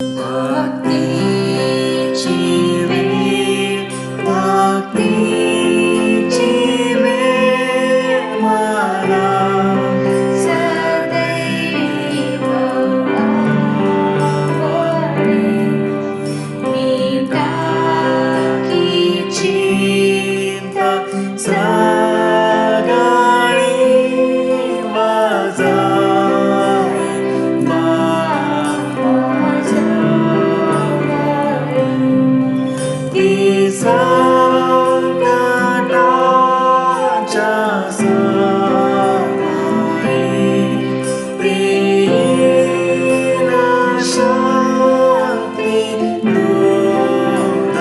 भक्तीची वेळ, भक्तीची वेळ मला सदैव आवडे. मी टाकी चिंता सगळी वजाई ती संकटाच्या समयी देईन शक्ती नूतनी.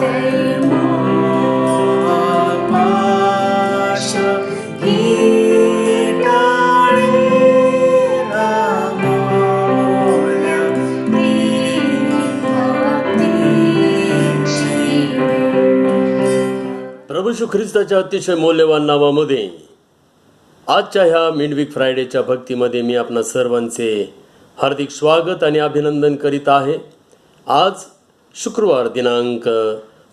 ते मोहपाश ही टाळेल मोल्या ती भक्तीची वेळ. प्रभू येशू ख्रिस्ताच्या अतिशय मौल्यवान नावामध्ये आजच्या ह्या मिडवीक फ्रायडेच्या भक्तीमध्ये मी आपणा सर्वांचे हार्दिक स्वागत आणि अभिनंदन करीत आहे. आज शुक्रवार दिनांक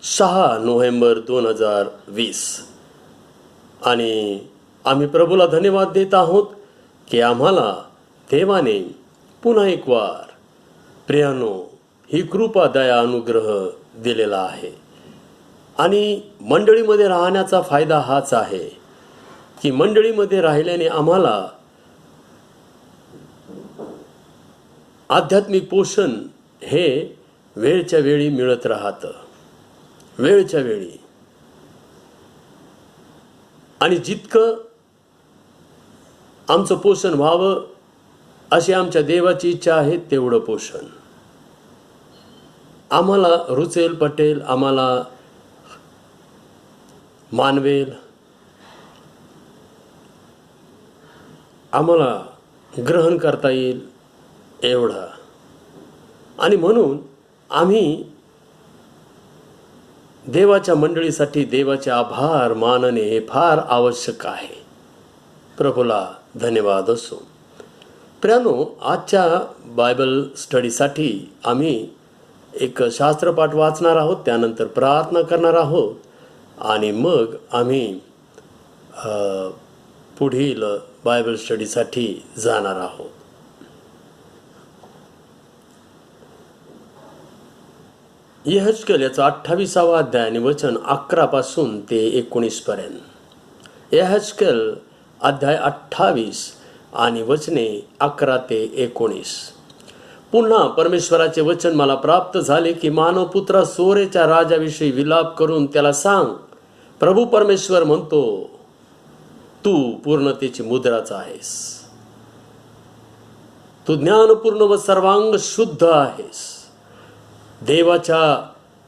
6 नोव्हेंबर 2020 आणि आम्ही प्रभूला धन्यवाद देत आहोत की आम्हाला देवाने पुन्हा एक वार प्रियानो ही कृपा दया अनुग्रह दिलेला आहे. आणि मंडळीमध्ये राहण्याचा फायदा हाच आहे की मंडळीमध्ये राहिल्याने आम्हाला आध्यात्मिक पोषण हे वेळच्या वेळी मिळत राहतं, वेळच्या वेळी. आणि जितकं आमचं पोषण व्हावं अशी आमच्या देवाची इच्छा आहे तेवढं पोषण आम्हाला रुचेल, पटेल, आम्हाला मानवेल, आम्हाला ग्रहण करता येईल एवढा. आणि म्हणून आम्ही देवाच्या मंडळीसाठी देवाचे आभार मानणे हे फार आवश्यक आहे. प्रभूला धन्यवाद असो. प्रियानो, आजच्या बायबल स्टडीसाठी आम्ही एक शास्त्रपाठ वाचणार आहोत, त्यानंतर प्रार्थना करणार आहोत आणि मग आम्ही पुढील बायबल स्टडीसाठी जाणार आहोत. यहेजकेल याचा 28वा अध्याय आणि वचन 11 पासून ते 19 पर्यंत. यहेजकेल अध्याय 28 आणि वचने 11 ते 19. पुन्हा परमेश्वराचे वचन मला प्राप्त झाले की मानवपुत्रा, सोरेच्या राजाविषयी विलाप करून त्याला सांग, प्रभू परमेश्वर म्हणतो, तू पूर्णतेची मुद्राच आहेस. तू ज्ञानपूर्ण व सर्वांग शुद्ध आहेस. देवाच्या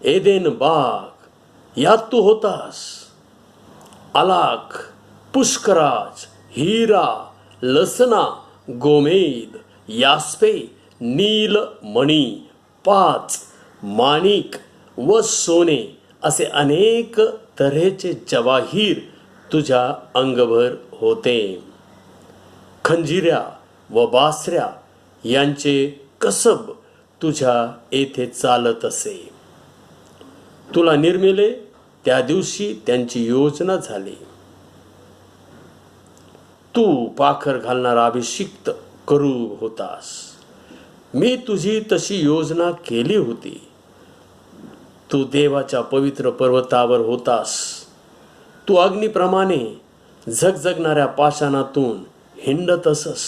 एदेन बाग यात तू होतास. अलाक, पुष्कराज, हिरा, लसना, गोमेद, यास्पे, नील, मणी, पाच, माणिक व सोने असे अनेक तऱ्हेचे जवाहीर तुझ्या अंगभर होते. खंजिऱ्या व बासऱ्या यांचे कसब तुझ्या येथे चालत असे. तुला निर्मिले त्या दिवशी त्यांची योजना झाली. तू पाखर घालणारा अभिषिक्त करू होतास. मी तुझी तशी योजना केली होती. तू देवाच्या पवित्र पर्वतावर होतास. तू अग्निप्रमाणे झगझगणाऱ्या पाषाणातून हिंडत असस.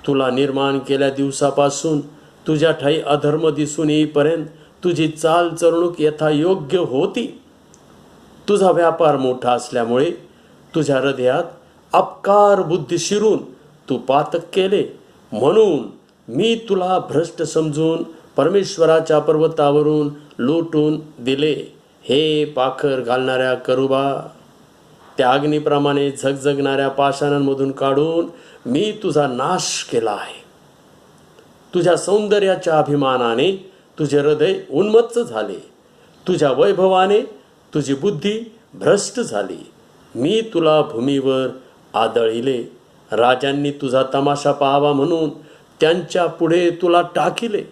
तुला निर्माण केल्या दिवसापासून तुझ्या ठाई अधर्म दिसून येईपर्यंत तुझी चाल चरणूक यथायोग्य होती. तुझा व्यापार मोठा असल्यामुळे तुझ्या हृदयात अपकार बुद्धी शिरून तू पातक केले. म्हणून मी तुला भ्रष्ट समजून परमेश्वराच्या पर्वतावरून लोटून दिले. हे पाखर घालणाऱ्या करुबा, त्या अग्निप्रमाणे झगझगणाऱ्या पाषाणांमधून काढून मी तुझा नाश केला आहे. तुझ्या सौंदर्याच्या अभिमानाने तुझे हृदय उन्मत्त झाले. तुझ्या वैभवाने तुझी बुद्धी भ्रष्ट झाली. मी तुला भूमीवर आदळिले. राजांनी तुझा तमाशा पाहावा म्हणून त्यांच्या पुढे तुला टाकिले.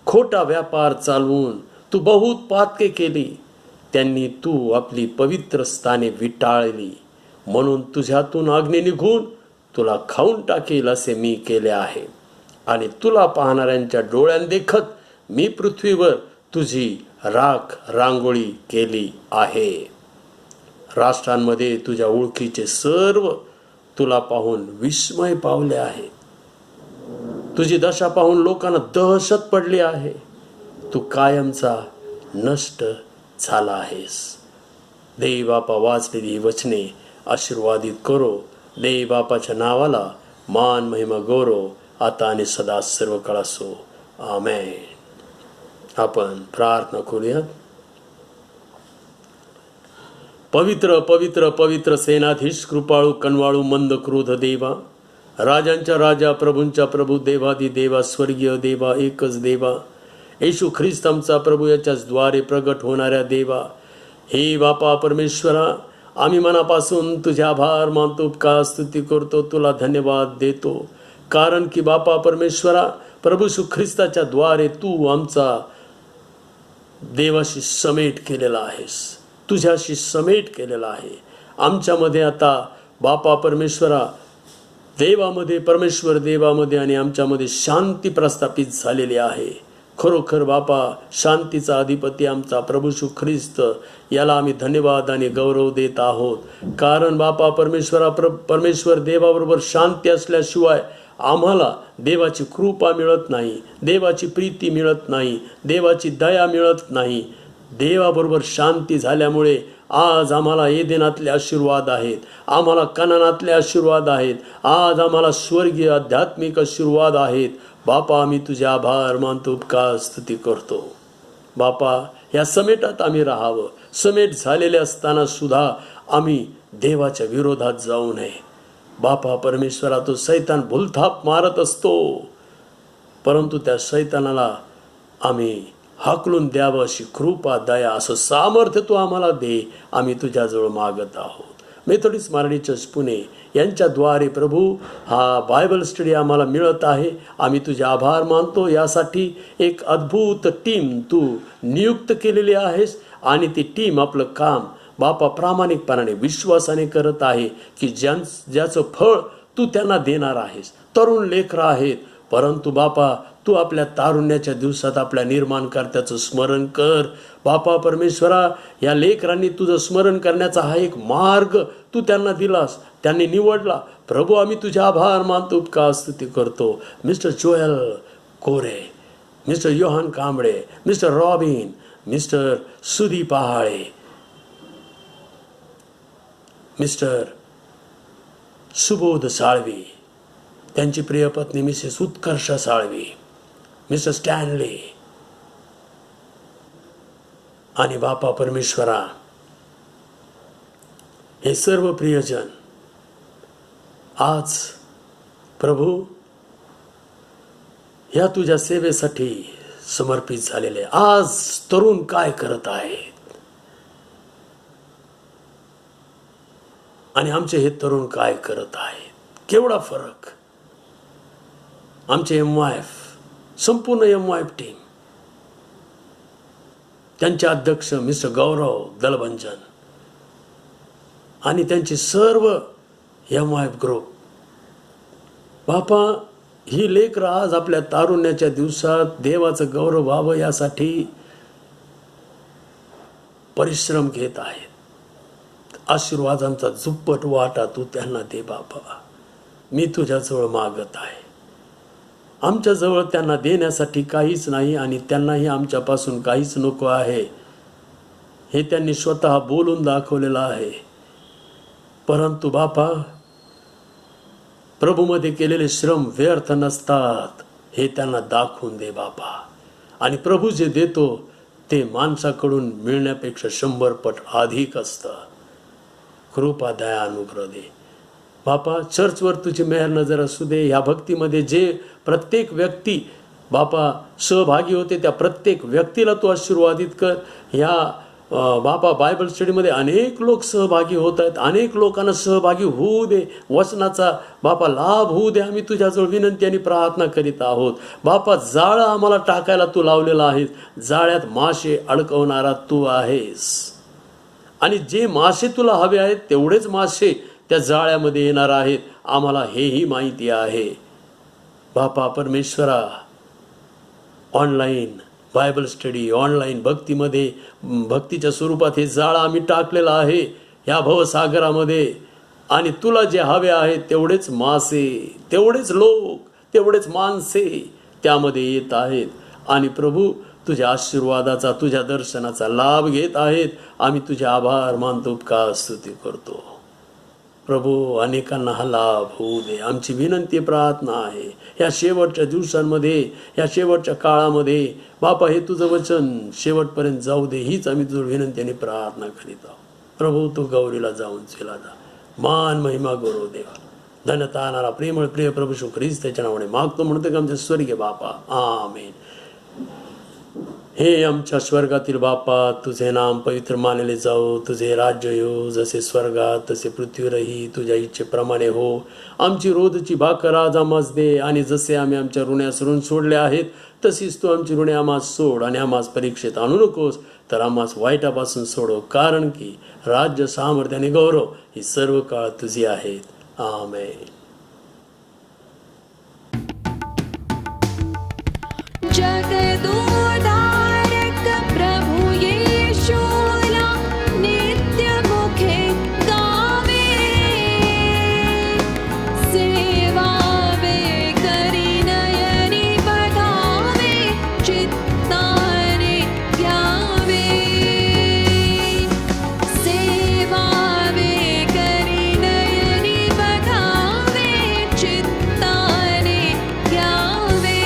खोटा व्यापार चालवून तू बहुत पातके केली. त्यांनी तू आपली पवित्र स्थाने विटाळली. म्हणून तुझ्यातून अग्नी निघून तुला खाऊन टाकेल असे मी केले आहे. आणि तुला पाहणाऱ्यांच्या डोळ्यांदेखत मी पृथ्वीवर तुझी राख रांगोळी केली आहे. राष्ट्रांमध्ये तुझ्या ओळखीचे सर्व तुला पाहून विस्मय पावले आहे. तुझी दशा पाहून लोकांना दहशत पडली आहे. तू कायमचा नष्ट झाला आहेस. देवी बापा वाचलेली ही वचने आशीर्वादित करो. देवी बापाच्या नावाला मान महिमा गौरव आता आणि सदा सर्व काळ असो. आमेन. आपण प्रार्थना करूया. पवित्र पवित्र पवित्र सेनाधीश कृपाळू कनवाळू मंद क्रोध देवा, राजांच्या राजा प्रभूंच्या प्रभू देवादी देवा, स्वर्गीय देवा, एकच देवा, येशू ख्रिस्त आमचा प्रभू याच्याच द्वारे प्रगट होणाऱ्या देवा, हे बापा परमेश्वरा, आम्ही मनापासून तुझे आभार मानतो, उपकार स्तुती करतो, तुला धन्यवाद देतो. कारण की बापा परमेश्वरा, प्रभू येशू ख्रिस्ताच्या द्वारे तू आमचा देवाशी समेट केलेला आहेस, तुझ्याशी समेट केलेला आहे. आमच्यामध्ये आता बापा परमेश्वरा देवामध्ये, परमेश्वर देवामध्ये आणि आमच्यामध्ये शांती प्रस्थापित झालेली आहे. खरोखर बापा, शांतीचा अधिपती आमचा प्रभू येशू ख्रिस्त, याला आम्ही धन्यवाद आणि गौरव देत आहोत. कारण बापा परमेश्वरा, परमेश्वर देवाबरोबर शांती असल्याशिवाय आम्हाला देवाची कृपा मिळत नाही, देवाची प्रीती मिळत नाही, देवाची दया मिळत नाही. देवाबरोबर शांती झाल्यामुळे आज आम्हाला एदेनातले आशीर्वाद आहेत, आम्हाला कनानातले आशीर्वाद आहेत, आज आम्हाला स्वर्गीय आध्यात्मिक आशीर्वाद आहेत. बापा, आम्ही तुझे आभार मानतो, उपकार स्तुती करतो. बापा, या समेटात आम्ही राहावं. समेट झालेले असताना सुद्धा आम्ही देवाच्या विरोधात जाऊ नये. बापा परमेश्वरा, तो सैतान भूलथाप मारत असतो, परंतु त्या सैतानाला आम्ही हाकलून द्यावं अशी कृपा, दया, असं सामर्थ्य तू आम्हाला दे. आम्ही तुझ्याजवळ मागत आहोत. मेथोडिस्ट मारणी चर्च पुणे यांच्याद्वारे प्रभू हा बायबल स्टडी आम्हाला मिळत आहे. आम्ही तुझे आभार मानतो. यासाठी एक अद्भुत टीम तू नियुक्त केलेली आहेस आणि ती टीम आपलं काम बापा प्रामाणिकपणाने, विश्वासाने करत आहे की ज्याचं फळ तू त्यांना देणार आहेस. तरुण लेकरं आहेत, परंतु बापा तू आपल्या तारुण्याच्या दिवसात आपल्या निर्माणकर्त्याचं स्मरण कर. बापा परमेश्वरा, या लेकरांनी तुझं स्मरण करण्याचा हा एक मार्ग तू त्यांना दिलास, त्यांनी निवडला. प्रभू, आम्ही तुझे आभार मानतो, उपकार स्तुती करतो. Mister Joel Kore, mister Yohan Kamble, mister Robin, mister Sudhi Pahale, mister Subodh Salvi, त्यांची प्रिय पत्नी Mrs Utkarsh Salvi, mister Stanley आणि बापा परमेश्वरा, हे सर्व प्रियजन आज प्रभू या तुझ्या सेवेसाठी समर्पित झालेले. आज तरुण काय करत आहेत आणि आमचे हे तरुण काय करत आहेत, केवढा फरक. आमचे MYF, संपूर्ण MYF टीम, त्यांचे अध्यक्ष मिस्टर गौरव दलभंजन आणि त्यांचे सर्व MYF ग्रुप. बापा, ही लेकरं आज आपल्या तारुण्याच्या दिवसात देवाचं गौरव व्हावं यासाठी परिश्रम घेत आहेत. आशीर्वादांचा झुप्पट वाटा तू त्यांना दे बाबा. मी तुझ्याजवळ मागत आहे. आमच्याजवळ त्यांना देण्यासाठी काहीच नाही आणि त्यांनाही आमच्यापासून काहीच नको आहे, हे त्यांनी स्वतः बोलून दाखवलेलं आहे. परंतु बापा, प्रभूमध्ये केलेले श्रम व्यर्थ नसतात हे त्यांना दाखवून दे बाबा. आणि प्रभू जे देतो ते माणसाकडून मिळण्यापेक्षा 100 पट अधिक असतं. कृपा, दया, अनुग्रह दे बापा. चर्चवर तुझी मेहर नजर असू दे. ह्या भक्तीमध्ये जे प्रत्येक व्यक्ती बापा सहभागी होते, त्या प्रत्येक व्यक्तीला तू आशीर्वादित कर. ह्या बापा बायबल स्टडीमध्ये अनेक लोक सहभागी होत आहेत. अनेक लोकांना सहभागी होऊ दे, वचनाचा बापा लाभ होऊ दे. आम्ही तुझ्याजवळ विनंती आणि प्रार्थना करीत आहोत. बापा जाळं आम्हाला टाकायला तू लावलेला आहेस. जाळ्यात मासे अडकवणारा तू आहेस आणि जे मासे तुला हवे आहेत तेवढेच मासे त्या जाळ्यामध्ये येणार आहेत. आम्हाला हेही माहिती आहे. बापा परमेश्वरा, ऑनलाईन बायबल स्टडी, ऑनलाईन भक्तीमध्ये, भक्तीच्या स्वरूपात हे जाळं आम्ही टाकलेलं आहे ह्या भवसागरामध्ये. आणि तुला जे हवे आहेत तेवढेच मासे, तेवढेच लोक, तेवढेच माणसे त्यामध्ये येत आहेत. आणि प्रभू तुझ्या आशीर्वादाचा, तुझ्या दर्शनाचा लाभ घेत आहेत. आम्ही तुझे आभार मानतो, उपकार स्तुती करतो. प्रभू अनेकांना हा लाभ होऊ दे. आमची विनंती प्रार्थना आहे ह्या शेवटच्या दिवसांमध्ये, ह्या शेवटच्या काळामध्ये बापा हे तुझं वचन शेवटपर्यंत जाऊ दे, हीच आम्ही तुझं विनंती आणि प्रार्थना करीत आहोत. प्रभू तू गौरीला जाऊन चला जा. मान महिमा गौरव देवा. धन्यता आणणारा प्रेमळ प्रिय प्रभू श्री ख्रिस्त त्याच्या नावाने मागतो म्हणतो की आमच्या स्वर्गीय बापा, आमेन. हे आमच्या स्वर्गातील बापा, तुझे नाम पवित्र मानले जाओ, तुझे राज्य येऊ, जसे स्वर्गात तसे पृथ्वीवरही तुझ्या इच्छेप्रमाणे हो. आमची रोजची भाकर आज आम्हास दे, आणि जसे आम्ही आमच्या ऋण्यास ऋण सोडले आहेत तशीच तू आमची ऋणे आम्हास सोड, आणि आम्हास परीक्षेत आणू नकोस, तर आम्हास वाईटापासून सोडव. कारण की राज्य, सामर्थ्य आणि गौरव ही सर्व काळ तुझी आहेत. आमेन. जगदोद्धारक प्रभु येशूला नित्य मुखे गावे, सेवावे करी नयनी बघावे, चित्ताने घ्यावे. सेवावे करी नयनी बघावे, चित्ताने घ्यावे.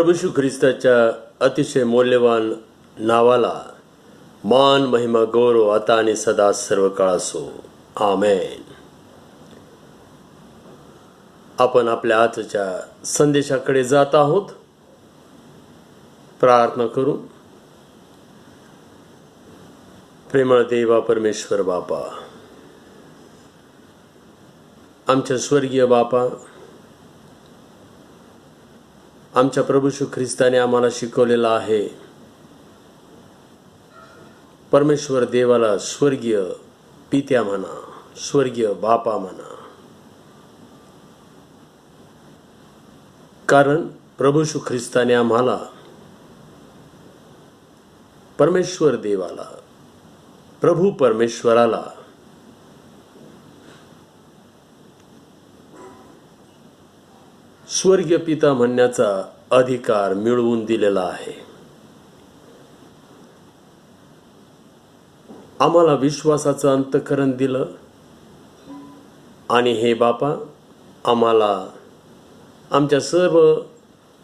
प्रभू येशू ख्रिस्ताच्या अतिशय मौल्यवान नावाला मान महिमा गौरव आता आणि सदा सर्व काळ असो. आमेन. आपण आपल्या आजच्या संदेशाकडे जात आहोत. प्रार्थना करू. प्रेमळ देवा परमेश्वर बापा, आमच्या स्वर्गीय बापा, आमच्या प्रभू येशू ख्रिस्ताने आम्हाला शिकवलेलं आहे, परमेश्वर देवाला स्वर्गीय पित्या म्हणा, स्वर्गीय बापा म्हणा. कारण प्रभू येशू ख्रिस्ताने आम्हाला परमेश्वर देवाला, प्रभू परमेश्वराला स्वर्गीय पिता म्हणण्याचा अधिकार मिळवून दिलेला आहे. आम्हाला विश्वासाचं अंतःकरण दिलं आणि हे बापा, आम्हाला आमच्या सर्व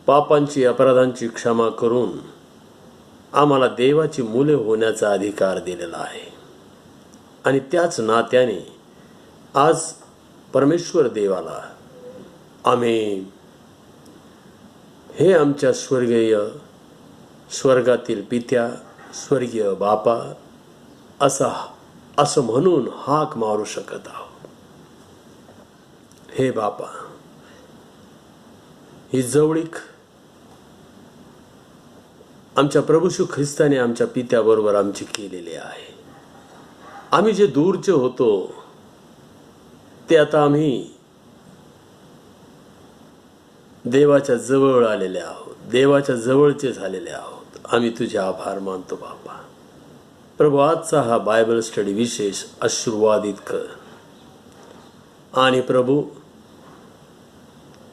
पापांची, अपराधांची क्षमा करून आम्हाला देवाची मुले होण्याचा अधिकार दिलेला आहे. आणि त्याच नात्याने आज परमेश्वर देवाला आम्ही हे आमच्या स्वर्गातील पित्या, स्वर्गीय बापा असं म्हणून हाक मारू शकत आहोत. हे बापा, ही जवळीक आमच्या प्रभू येशू ख्रिस्ताने आमच्या पित्याबरोबर आमची केलेली आहे. आम्ही जे दूरचे होतो ते आता आम्ही देवाच्या जवळ आलेले आहोत, देवाच्या जवळचे झालेले आहोत. आम्ही तुझे आभार मानतो बापा. प्रभू, आजचा हा बायबल स्टडी विशेष आशीर्वादित कर. आणि प्रभू,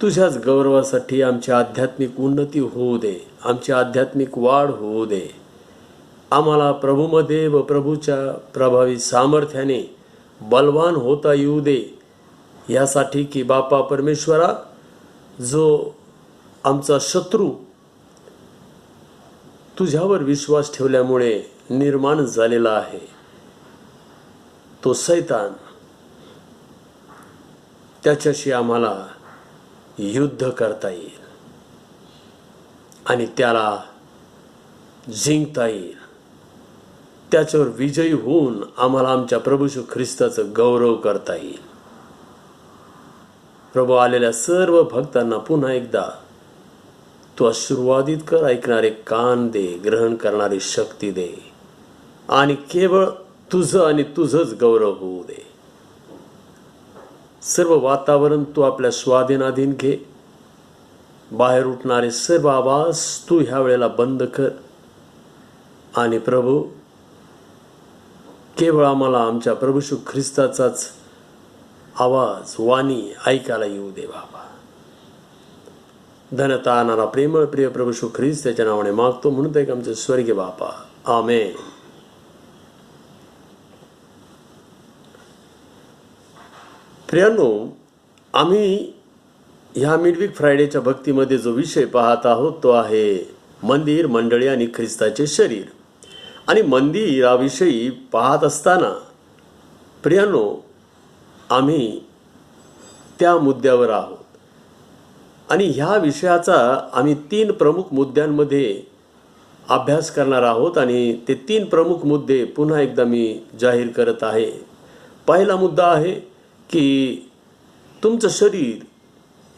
तुझ्याच गौरवासाठी आमची आध्यात्मिक उन्नती होऊ दे, आमची आध्यात्मिक वाढ होऊ दे. आम्हाला प्रभूमध्ये व प्रभूच्या प्रभावी सामर्थ्याने बलवान होता येऊ दे, यासाठी की बापा परमेश्वरा, जो आमचा शत्रू तुझ्यावर विश्वास ठेवल्यामुळे निर्माण झालेला आहे, तो सैतान, त्याच्याशी आम्हाला युद्ध करता येईल आणि त्याला जिंकता येईल. त्याच्यावर विजयी होऊन आम्हाला आमच्या प्रभू येशू ख्रिस्ताचं गौरव करता येईल. प्रभू, आलेल्या सर्व भक्तांना पुन्हा एकदा तू आशीर्वादित कर. ऐकणारे कान दे, ग्रहण करणारी शक्ती दे आणि केवळ तुझं आणि तुझंच गौरव होऊ दे. सर्व वातावरण तू आपल्या स्वाधीनाधीन घे. बाहेर उठणारे सर्व आवाज तू ह्या वेळेला बंद कर. आणि प्रभू, केवळ आम्हाला आमच्या प्रभू येशू ख्रिस्ताचाच आवाज, वाणी ऐकायला येऊ दे बाबा. धन्यता आणणारा प्रेमळ प्रिय प्रभू येशू ख्रिस्त त्याच्या नावाने मागतो, म्हणून एक आमचे स्वर्गीय बापा. आमेन. प्रियांनो, आम्ही ह्या मिडवीक फ्रायडेच्या भक्तीमध्ये जो विषय पाहत आहोत तो आहे मंदिर, मंडळी आणि ख्रिस्ताचे शरीर. आणि मंदिराविषयी पाहत असताना प्रियांनो, आम्ही त्या मुद्द्यावर आहोत आणि ह्या विषयाचा आम्ही 3 प्रमुख मुद्द्यांमध्ये अभ्यास करणार आहोत. आणि ते 3 प्रमुख मुद्दे पुन्हा एकदा मी जाहीर करत आहे. पहिला मुद्दा आहे की तुमचं शरीर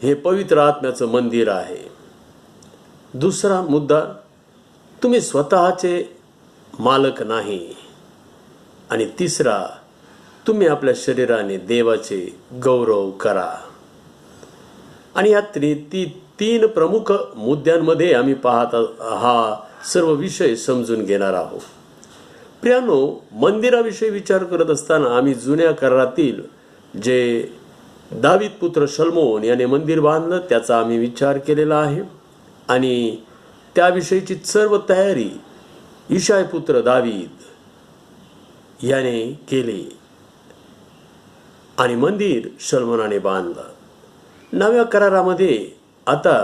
हे पवित्र आत्म्याचं मंदिर आहे. दुसरा मुद्दा, तुम्ही स्वतःचे मालक नाही. आणि तिसरा, तुम्ही आपल्या शरीराने देवाचे गौरव करा. आणि या 3 प्रमुख मुद्द्यांमध्ये आम्ही पाहत हा सर्व विषय समजून घेणार आहोत. प्रियांनो, मंदिराविषयी विचार करत असताना आम्ही जुन्या करारातील जे दावीद पुत्र शलोमोन याने मंदिर बांधलं त्याचा आम्ही विचार केलेला आहे. आणि त्याविषयीची सर्व तयारी इशाय पुत्र दावीद याने केली आणि मंदिर शलोमोनाने बांधलं. नव्या करारामध्ये आता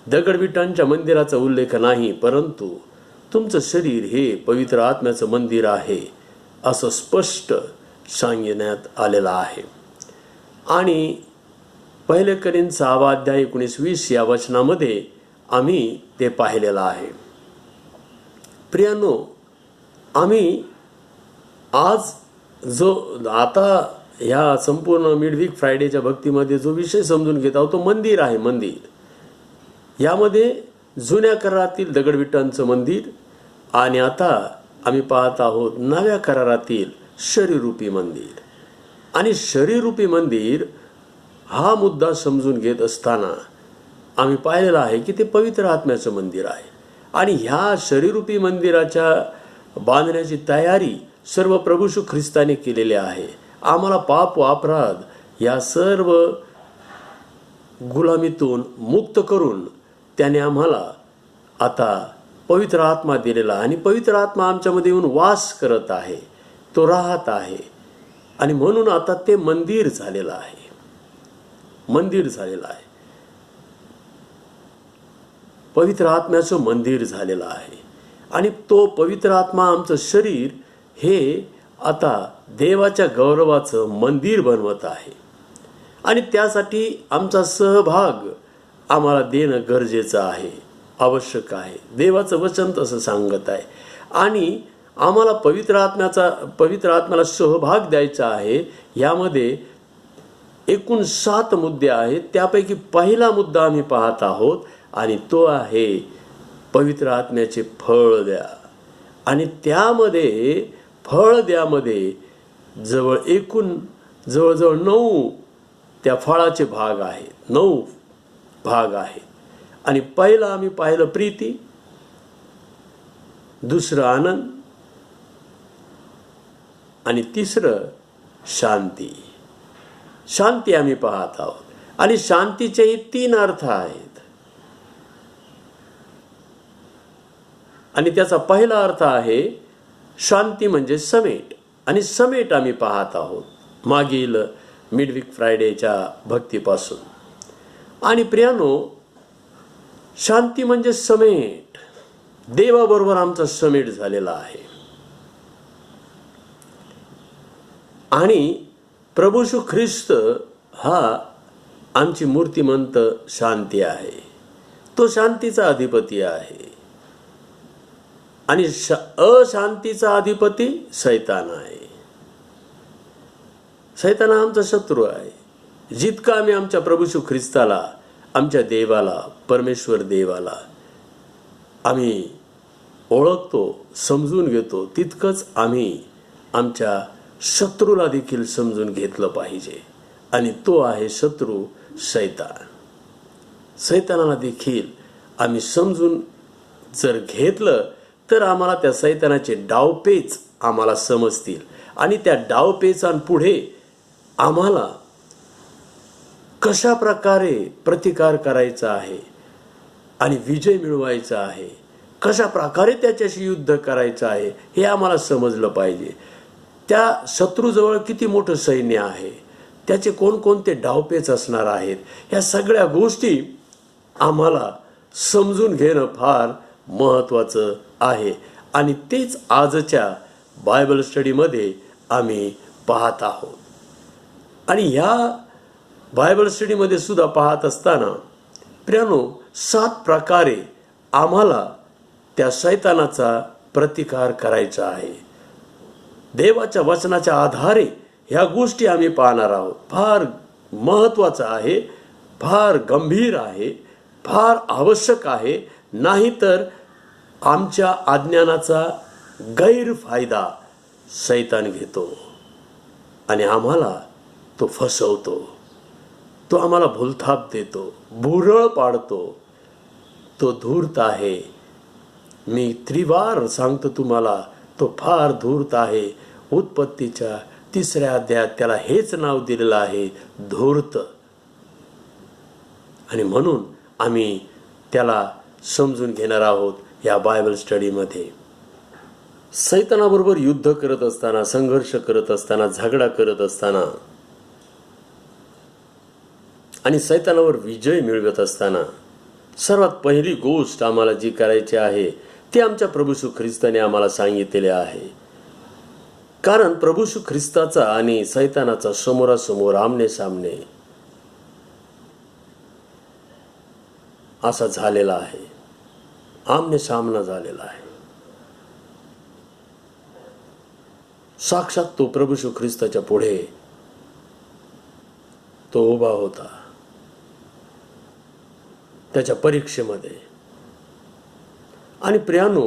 दगडविटांच्या मंदिराचा उल्लेख नाही, परंतु तुमचं शरीर हे पवित्र आत्म्याचं मंदिर आहे असं स्पष्ट सांगण्यात आलेलं आहे. आणि 1 कोरिंथ 6 अध्याय 19-20 या वचनामध्ये आम्ही ते पाहिलेलं आहे. प्रियानो, आम्ही आज जो आता ह्या संपूर्ण मिडवीक फ्रायडेच्या भक्तीमध्ये जो विषय समजून घेत आहोत तो मंदिर आहे. मंदिर यामध्ये जुन्या करारातील दगडविटांचं मंदिर आणि आता आम्ही पाहत आहोत नव्या करारातील शरीररूपी मंदिर. आणि शरीररूपी मंदिर हा मुद्दा समजून घेत असताना आम्ही पाहिलेलं आहे की ते पवित्र आत्म्याचं मंदिर आहे. आणि ह्या शरीररूपी मंदिराच्या बांधण्याची तयारी सर्व प्रभू येशू ख्रिस्ताने केलेली आहे. आम्हाला पाप व अपराध या सर्व गुलामीतून मुक्त करून त्याने आम्हाला आता पवित्र आत्मा दिलेला आणि पवित्र आत्मा आमच्यामध्ये येऊन वास करत आहे, तो राहत आहे. आणि म्हणून आता ते मंदिर झालेलं आहे. मंदिर झालेलं आहे, पवित्र आत्म्याचं मंदिर झालेलं आहे. आणि तो पवित्र आत्मा आमचं शरीर हे आता देवाच्या गौरवाचं मंदिर बनवत आहे. आणि त्यासाठी आमचा सहभाग आम्हाला देणं गरजेचं आहे, आवश्यक आहे. देवाचं वचन तसं सांगत आहे. आणि आम्हाला पवित्र आत्म्याला सहभाग द्यायचा आहे. यामध्ये एकूण 7 मुद्दे आहेत. त्यापैकी पहिला मुद्दा आम्ही पाहत आहोत आणि तो आहे पवित्र आत्म्याचे फळ द्या. आणि त्यामध्ये फळ द्यामध्ये जवळजवळ 9 त्या फळाचे भाग आहेत. 9 भाग आहेत. आणि पहिला आम्ही पाहिलं प्रीती, दुसरं आनंद आणि तिसरं शांती. शांती आम्ही पाहत आहोत. आणि शांतीचेही 3 अर्थ आहेत. आणि त्याचा पहिला अर्थ आहे शांती म्हणजे समेट. आणि समेट आम्ही पाहत आहोत मागील मिडवीक फ्रायडेच्या भक्तीपासून. आणि प्रियानो, शांती म्हणजे समेट. देवाबरोबर आमचा समेट झालेला आहे. आणि प्रभू येशू ख्रिस्त हा आमची मूर्तिमंत शांती आहे. तो शांतीचा अधिपती आहे. आणि अशांतीचा अधिपती सैतान आहे. सैतान आमचा शत्रू आहे. जितका आम्ही आमच्या प्रभू येशू ख्रिस्ताला, आमच्या देवाला, परमेश्वर देवाला आम्ही ओळखतो, समजून घेतो, तितकंच आम्ही आमच्या शत्रूला देखील समजून घेतलं पाहिजे. आणि तो आहे शत्रू सैतान. सैतानाला देखील आम्ही समजून जर घेतलं तर आम्हाला त्या सैतानाचे डावपेच आम्हाला समजतील. आणि त्या डावपेचांपुढे आम्हाला कशा प्रकारे प्रतिकार करायचा आहे आणि विजय मिळवायचा आहे, कशा प्रकारे त्याच्याशी युद्ध करायचं आहे हे आम्हाला समजलं पाहिजे. त्या शत्रूजवळ किती मोठं सैन्य आहे, त्याचे कोणकोणते डावपेच असणार आहेत, ह्या सगळ्या गोष्टी आम्हाला समजून घेणं फार महत्त्वाचं आहे. आणि तेच आजच्या बायबल स्टडीमध्ये आम्ही पाहत आहोत. आणि ह्या बायबल स्टडीमध्ये सुद्धा पाहत असताना प्रियानो 7 प्रकारे आम्हाला त्या शैतानाचा प्रतिकार करायचा आहे. देवाच्या वचनाच्या आधारे ह्या गोष्टी आम्ही पाहणार आहोत. फार महत्त्वाचं आहे, फार गंभीर आहे, फार आवश्यक आहे. नाहीतर आमच्या अज्ञानाचा गैरफायदा शैतान घेतो आणि आम्हाला तो फसवतो. तो आम्हाला भूलथाप देतो, भुरळ पाडतो. तो धूर्त आहे. मी त्रिवार सांगतो तुम्हाला, तो फार धूर्त आहे. उत्पत्तीच्या 3ऱ्या अध्यायात त्याला हेच नाव दिलेलं आहे, धूर्त. आणि म्हणून आम्ही त्याला समजून घेणार आहोत या बायबल स्टडीमध्ये. सैतानाबरोबर युद्ध करत असताना, संघर्ष करत असताना, झगडा करत असताना आणि सैतानावर विजय मिळवत असताना सर्वात पहिली गोष्ट आम्हाला जी करायची आहे ती आमच्या प्रभू येशू ख्रिस्ताने आम्हाला सांगितलेले आहे. कारण प्रभू येशू ख्रिस्ताचा आणि सैतानाचा समोरासमोर आमने सामने असा झालेला आहे. आमने सामना झालेला आहे. साक्षात तो प्रभू येशू ख्रिस्ताच्या पुढे तो उभा होता त्याच्या परीक्षेमध्ये. आणि प्रियानो,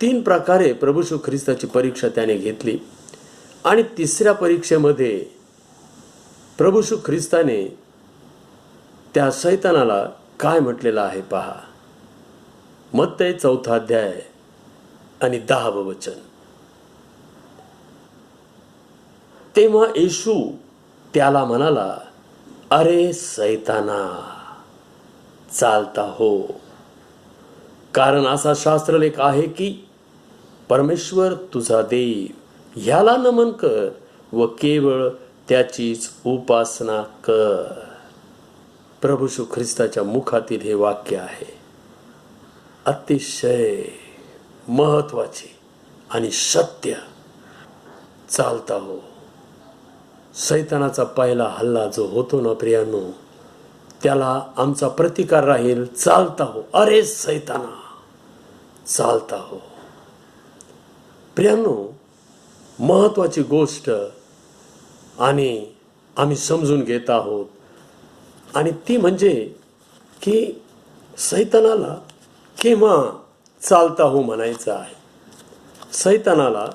3 प्रकारे प्रभू येशू ख्रिस्ताची परीक्षा त्याने घेतली. आणि तिसऱ्या परीक्षेमध्ये प्रभू येशू ख्रिस्ताने त्या सैतानाला काय म्हटलेलं आहे पहा. मत्तई 4 अध्याय आणि 10 वचन. तेव्हा येशू त्याला म्हणाला, अरे सैताना, चालता हो, कारण असा शास्त्रलेख आहे की परमेश्वर तुझा देव ह्याला नमन कर व केवळ त्याचीच उपासना कर. प्रभू येशू ख्रिस्ताच्या मुखातील हे वाक्य आहे. अतिशय महत्वाचे आणि सत्य. चालता हो. सैतानाचा पहिला हल्ला जो होतो ना प्रियानो, त्याला आमचा प्रतिकार राहील, चालता हो, अरे सैताना, चालता हो. प्रियानो, महत्वाची गोष्ट आणि आम्ही समजून घेत आहोत, आणि ती म्हणजे की सैतानाला केव्हा चालता हो म्हणायचं आहे. सैतानाला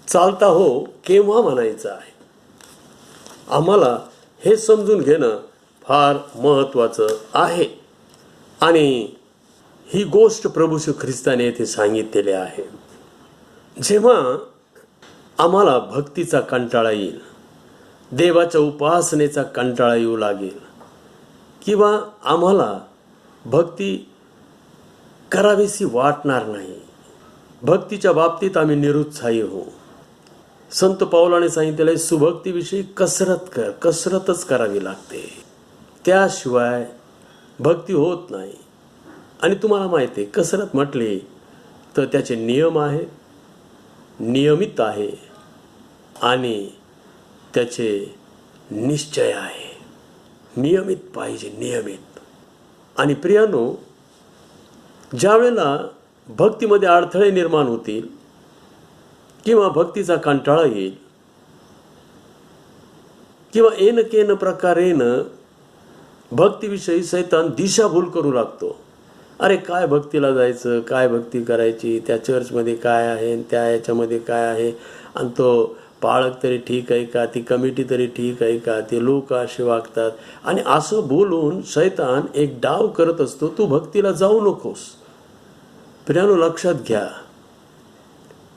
चालता हो केव्हा म्हणायचं आहे. आम्हाला हे समजून घेणं फार महत्वाचं आहे. आणि ही गोष्ट प्रभू येशू ख्रिस्ताने येथे सांगितलेली आहे. जेव्हा आम्हाला भक्तीचा कंटाळा येईल, देवाच्या उपासनेचा कंटाळा येऊ लागेल, किंवा आम्हाला भक्ती करावीशी वाटणार नाही, भक्तीच्या बाबतीत आम्ही निरुत्साही होऊ. संत पौलाने सांगितलेलं सुभक्तीविषयी कसरतच करावी लागते, त्याशिवाय भक्ती होत नाही. आणि तुम्हाला माहिती आहे, कसरत म्हटली तर त्याचे नियम आहेत, नियमित आहे, आणि त्याचे निश्चय आहे. नियमित पाहिजे, नियमित. आणि प्रियानो, ज्या वेळेला भक्तीमध्ये अडथळे निर्माण होतील किंवा भक्तीचा कंटाळा येईल, किंवा एन केन प्रकारेनं भक्तीविषयी सैतान दिशाभूल करू लागतो. अरे काय भक्तीला जायचं, काय भक्ती करायची, त्या चर्चमध्ये काय आहे, त्या याच्यामध्ये काय आहे, आणि तो पाळक तरी ठीक आहे का, ती कमिटी तरी ठीक आहे का, ते लोक असे वागतात, आणि असं बोलून सैतान एक डाव करत असतो, तू भक्तीला जाऊ नकोस. प्रियानो, लक्षात घ्या,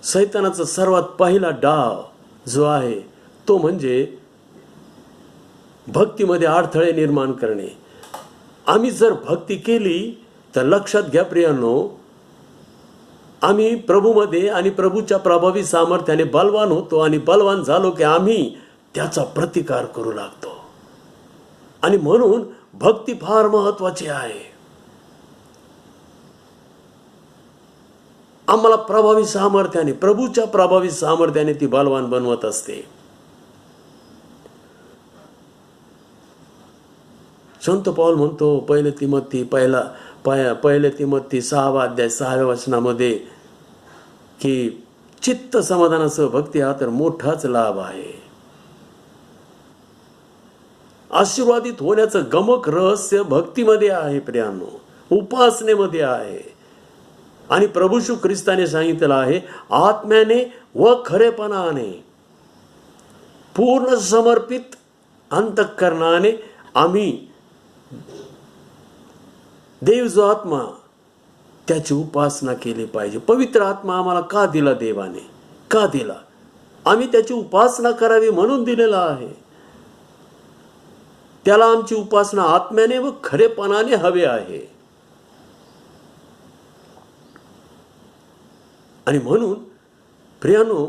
सैतानाचा सर्वात पहिला डाव जो आहे तो म्हणजे भक्तीमध्ये अडथळे निर्माण करणे. आम्ही जर भक्ती केली तर लक्षात घ्या प्रियानो, आम्ही प्रभूमध्ये आणि प्रभूच्या प्रभावी सामर्थ्याने बलवान होतो, आणि बलवान झालो की आम्ही त्याचा प्रतिकार करू लागतो. आणि म्हणून भक्ती फार महत्वाची आहे. आम्हाला प्रभावी सामर्थ्याने, प्रभूच्या प्रभावी सामर्थ्याने ती बलवान बनवत असते. संत पौल म्हणतो पहिले तिमोथी 6 अध्याय 6 वचनामध्ये की चित्त समाधानासह भक्ती हा तर मोठाच लाभ आहे. आशीर्वादित होण्याचं गमक रहस्य भक्तीमध्ये आहे प्रियानो, उपासनेमध्ये आहे. आणि प्रभू येशू ख्रिस्ताने सांगितलं आहे, आत्म्याने व खरेपणाने पूर्ण समर्पित अंतःकरणाने आम्ही देव जो आत्मा त्याची उपासना केली पाहिजे. पवित्र आत्मा आम्हाला का दिला देवाने, का दिला? आम्ही त्याची उपासना करावी म्हणून दिलेला आहे. त्याला आमची उपासना आत्म्याने व खरेपणाने हवे आहे. आणि म्हणून प्रियानो,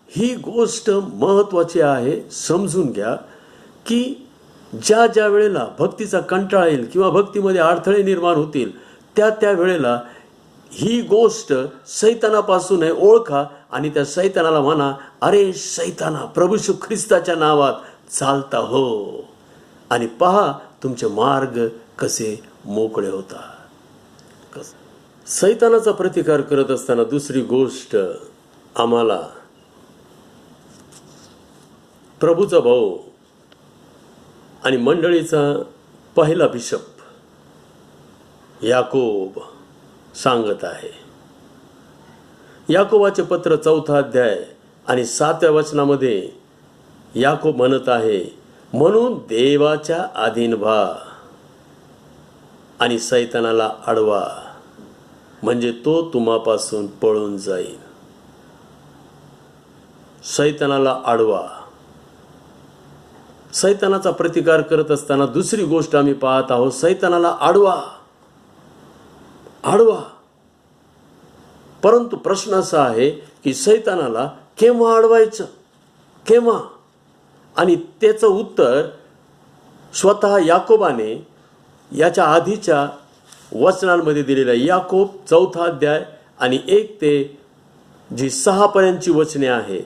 ही गोष्ट महत्वाची आहे. समजून घ्या की ज्या वेळेला भक्तीचा कंटाळा येईल किंवा भक्तीमध्ये अडथळे निर्माण होतील त्या वेळेला ही गोष्ट सैतानापासून आहे ओळखा आणि त्या सैतानाला म्हणा, अरे सैताना, प्रभू येशू ख्रिस्ताच्या नावात चालता हो, आणि पहा तुमचे मार्ग कसे मोकळे होतात. सैतानाचा प्रतिकार करत असताना दुसरी गोष्ट आम्हाला प्रभूचा भाऊ आणि मंडळीचा पहिला बिशप याकोब सांगत आहे. याकोबाचे पत्र 4 अध्याय आणि 7व्या वचनामध्ये याकोब म्हणत आहे, म्हणून देवाच्या अधीन व्हा आणि सैतानाला अडवा, म्हणजे तो तुम्हापासून पळून जाईल. सैतानाला अडवा. सैतानाचा प्रतिकार करत असताना दुसरी गोष्ट आम्ही पाहत आहोत, सैतानाला अडवा. परंतु प्रश्न असा आहे की सैतानाला केव्हा अडवायचं, केव्हा? आणि त्याचं उत्तर स्वतः याकोबाने याच्या आधीच्या वचनांमध्ये दिलेलं आहे. याकोब 4 अध्याय आणि 1 ते जी 6 पर्यंतची वचने आहे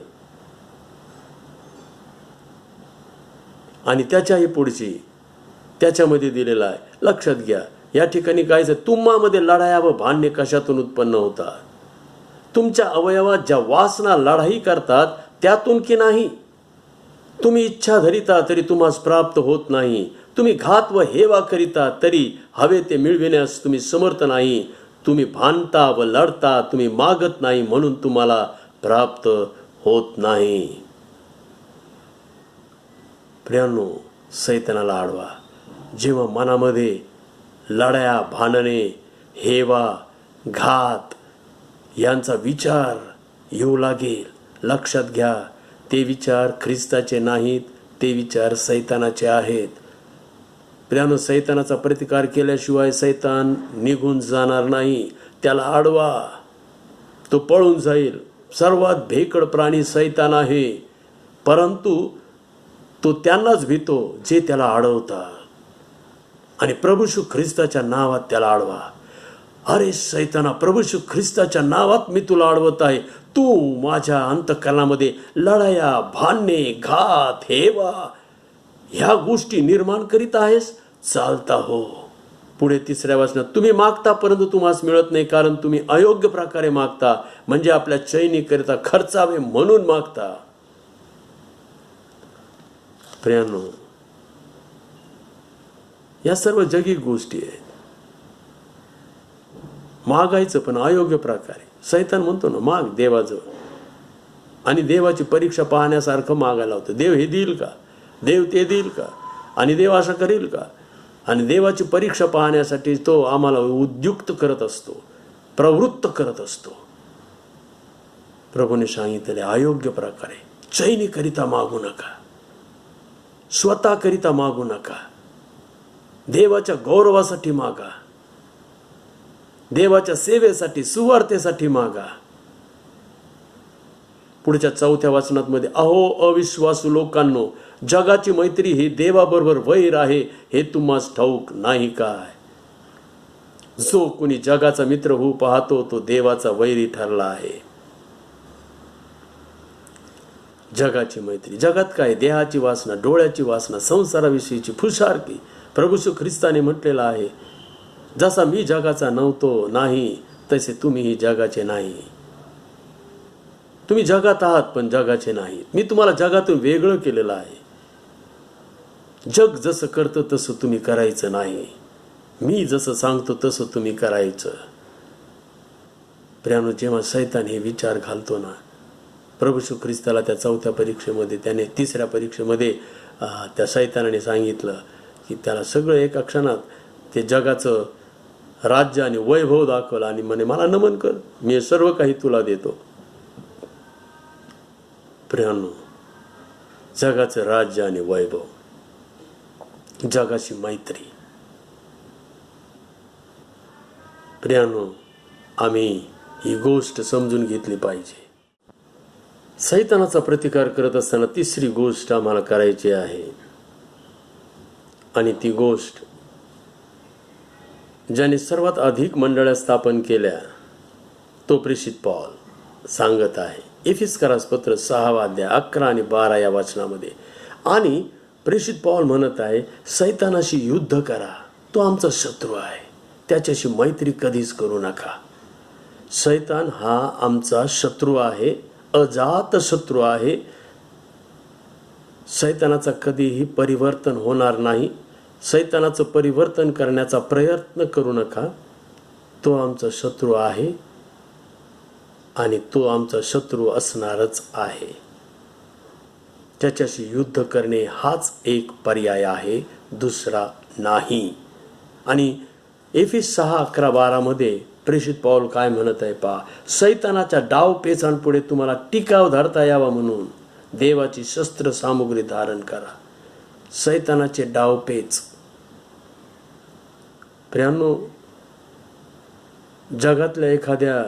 आणि त्याच्याही पुढची त्याच्यामध्ये दिलेला आहे. लक्षात घ्या, या ठिकाणी काय तुम्हामध्ये लढाया व भांडणे कशातून उत्पन्न होतात? तुमच्या अवयवात ज्या वासना लढाई करतात त्यातून की नाही? तुम्ही इच्छा धरिता तरी तुम्हास प्राप्त होत नाही. तुम्ही घात व हेवा करिता तरी हवे ते मिळविण्यास तुम्ही समर्थ नाही. तुम्ही भांडता व लढता, तुम्ही मागत नाही म्हणून तुम्हाला प्राप्त होत नाही. प्रियांनो, सैतानाला अडवा. जेव्हा मनामध्ये लढाया, भांडणे, हेवा, घात यांचा विचार येऊ लागेल, लक्षात घ्या, ते विचार ख्रिस्ताचे नाहीत, ते विचार सैतानाचे आहेत. प्रियांनो, सैतानाचा प्रतिकार केल्याशिवाय सैतान निघून जाणार नाही. त्याला अडवा, तो पळून जाईल. सर्वात भेकड प्राणी सैतान आहे, परंतु तो त्यांनाच भीतो जे त्याला अडवतात. आणि प्रभू येशू ख्रिस्ताच्या नावात त्याला अडवा. अरे सैताना, प्रभू येशू ख्रिस्ताच्या नावात मी तुला अडवत आहे. तू माझ्या अंतःकरणामध्ये लढाया, भांडणे, घात, हेवा ह्या गोष्टी निर्माण करीत आहेस. चालता हो. पुढे 3ऱ्या वचनात, तुम्ही मागता परंतु तुम्हाला मिळत नाही, कारण तुम्ही अयोग्य प्रकारे मागता, म्हणजे आपल्या चैनीकरिता खर्चावे म्हणून मागता. प्रियांनो, या सर्व जगी गोष्टी आहेत. मागायचं पण अयोग्य प्रकारे. सैतान म्हणतो ना, माग देवाजवळ, आणि देवाची परीक्षा पाहण्यासारखं मागायला होतं. देव हे देईल का? देव ते देईल का? आणि देव असं करेल का? आणि देवाची परीक्षा पाहण्यासाठी तो आम्हाला उद्युक्त करत असतो, प्रवृत्त करत असतो. प्रभूने सांगितले, अयोग्य प्रकारे चैनीकरिता मागू नका, स्वतःकरिता मागू नका. देवाच्या गौरवासाठी मागा, देवाच्या सेवेसाठी, सुवार्तेसाठी मागा. पुढच्या 4थ्या वचनात मध्ये, अहो अविश्वासू लोकांनो, जगाची मैत्री ही देवाबरोबर वैर आहे, हे तुम्हास ठाऊक नाही काय? जो कोणी जगाचा मित्र होऊ पाहतो तो देवाचा वैरी ठरला आहे. जगाची मैत्री, जगात काय? देहाची वासना, डोळ्याची वासना, संसाराविषयीची फुशारकी. प्रभू येशू ख्रिस्ताने म्हटलेला आहे, जसा मी जगाचा नव्हतो नाही तसे तुम्हीही जगाचे नाही. तुम्ही जगात आहात पण जगाचे नाही. मी तुम्हाला जगातून वेगळं केलेलं आहे. जग जसं करतं तसं तुम्ही करायचं नाही. मी जसं सांगतो तसं तुम्ही करायचं. प्रियांनो, जेव्हा सैतान हे विचार घालतो ना, प्रभू येशू ख्रिस्ताला त्या 4थ्या परीक्षेमध्ये, त्याने 3ऱ्या परीक्षेमध्ये त्या सैतानाने सांगितलं की त्याला सगळं एका क्षणात ते जगाचं राज्य आणि वैभव दाखवलं आणि म्हणे, मला नमन कर, मी सर्व काही तुला देतो. प्रियांनो, जगाचं राज्य आणि वैभव, जगाची मैत्री. प्रियांनो, आम्ही ही गोष्ट समजून घेतली पाहिजे. सैतानाचा प्रतिकार करत असताना 3री गोष्ट आम्हाला करायची आहे, आणि ती गोष्ट ज्याने सर्वात अधिक मंडळ्या स्थापन केल्या तो प्रेषित पौल सांगत आहे एफिसकरास पत्र 6 अध्याय 11 आणि 12 या वचनामध्ये. आणि प्रेषित पौल म्हणत आहे सैतानाशी युद्ध करा, तो आमचा शत्रू आहे, त्याच्याशी मैत्री कधीच करू नका. सैतान हा आमचा शत्रू आहे, अजात शत्रू आहे. सैतानाचा कधीही परिवर्तन होणार नाही. सैतानाचं परिवर्तन करण्याचा प्रयत्न करू नका. तो आमचा शत्रू आहे आणि तो आमचा शत्रू असणारच आहे. त्याच्याशी युद्ध करणे हाच एक पर्याय आहे, दुसरा नाही. आणि एफिस 6:11-12 मध्ये प्रेषित पौल काय म्हणत आहे पहा, सैतानाच्या डाव पेचांपुढे तुम्हाला टिकाव धरता यावा म्हणून देवाची शस्त्र सामुग्री धारण करा. सैतानाचे डाव पेच. प्रियांनो, जगातल्या एखाद्या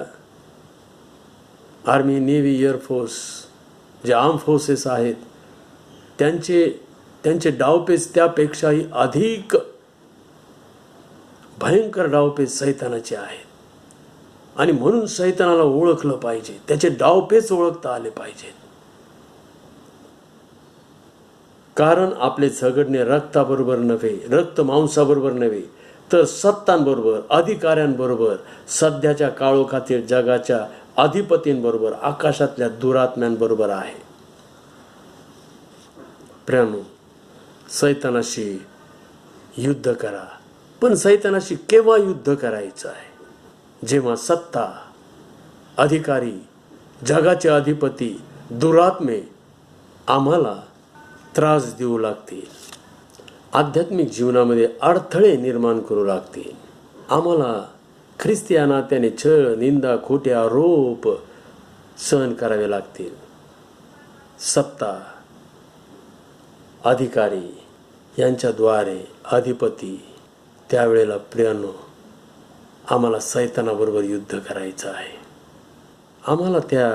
आर्मी, नेव्ही, एअरफोर्स जे आर्म फोर्सेस आहेत त्यांचे डावपेच त्यापेक्षाही अधिक भयंकर डावपेच सैतानाचे आहेत. आणि म्हणून सैतानाला ओळखलं पाहिजे, त्याचे डावपेच ओळखता आले पाहिजेत. कारण आपले झगडणे रक्ताबरोबर नव्हे, रक्त मांसाबरोबर नव्हे, तर सत्तांबरोबर, अधिकाऱ्यांबरोबर, सध्याच्या काळोखातील जगाच्या अधिपतींबरोबर, आकाशातल्या दुरात्म्यांबरोबर आहे. प्रियांनो, सैतानाशी युद्ध करा. पण सैतानाशी केव्हा युद्ध करायचं आहे? जेव्हा सत्ता, अधिकारी, जगाचे अधिपती, दुरात्मे आम्हाला त्रास देऊ लागतील, आध्यात्मिक जीवनामध्ये अडथळे निर्माण करू लागतील, आम्हाला ख्रिस्ती नात्याने छळ, निंदा, खोटे आरोप सहन करावे लागतील. सत्ता, अधिकारी यांच्याद्वारे अधिपती, त्यावेळेला प्रियांनो आम्हाला सैतानाबरोबर युद्ध करायचं आहे. आम्हाला त्या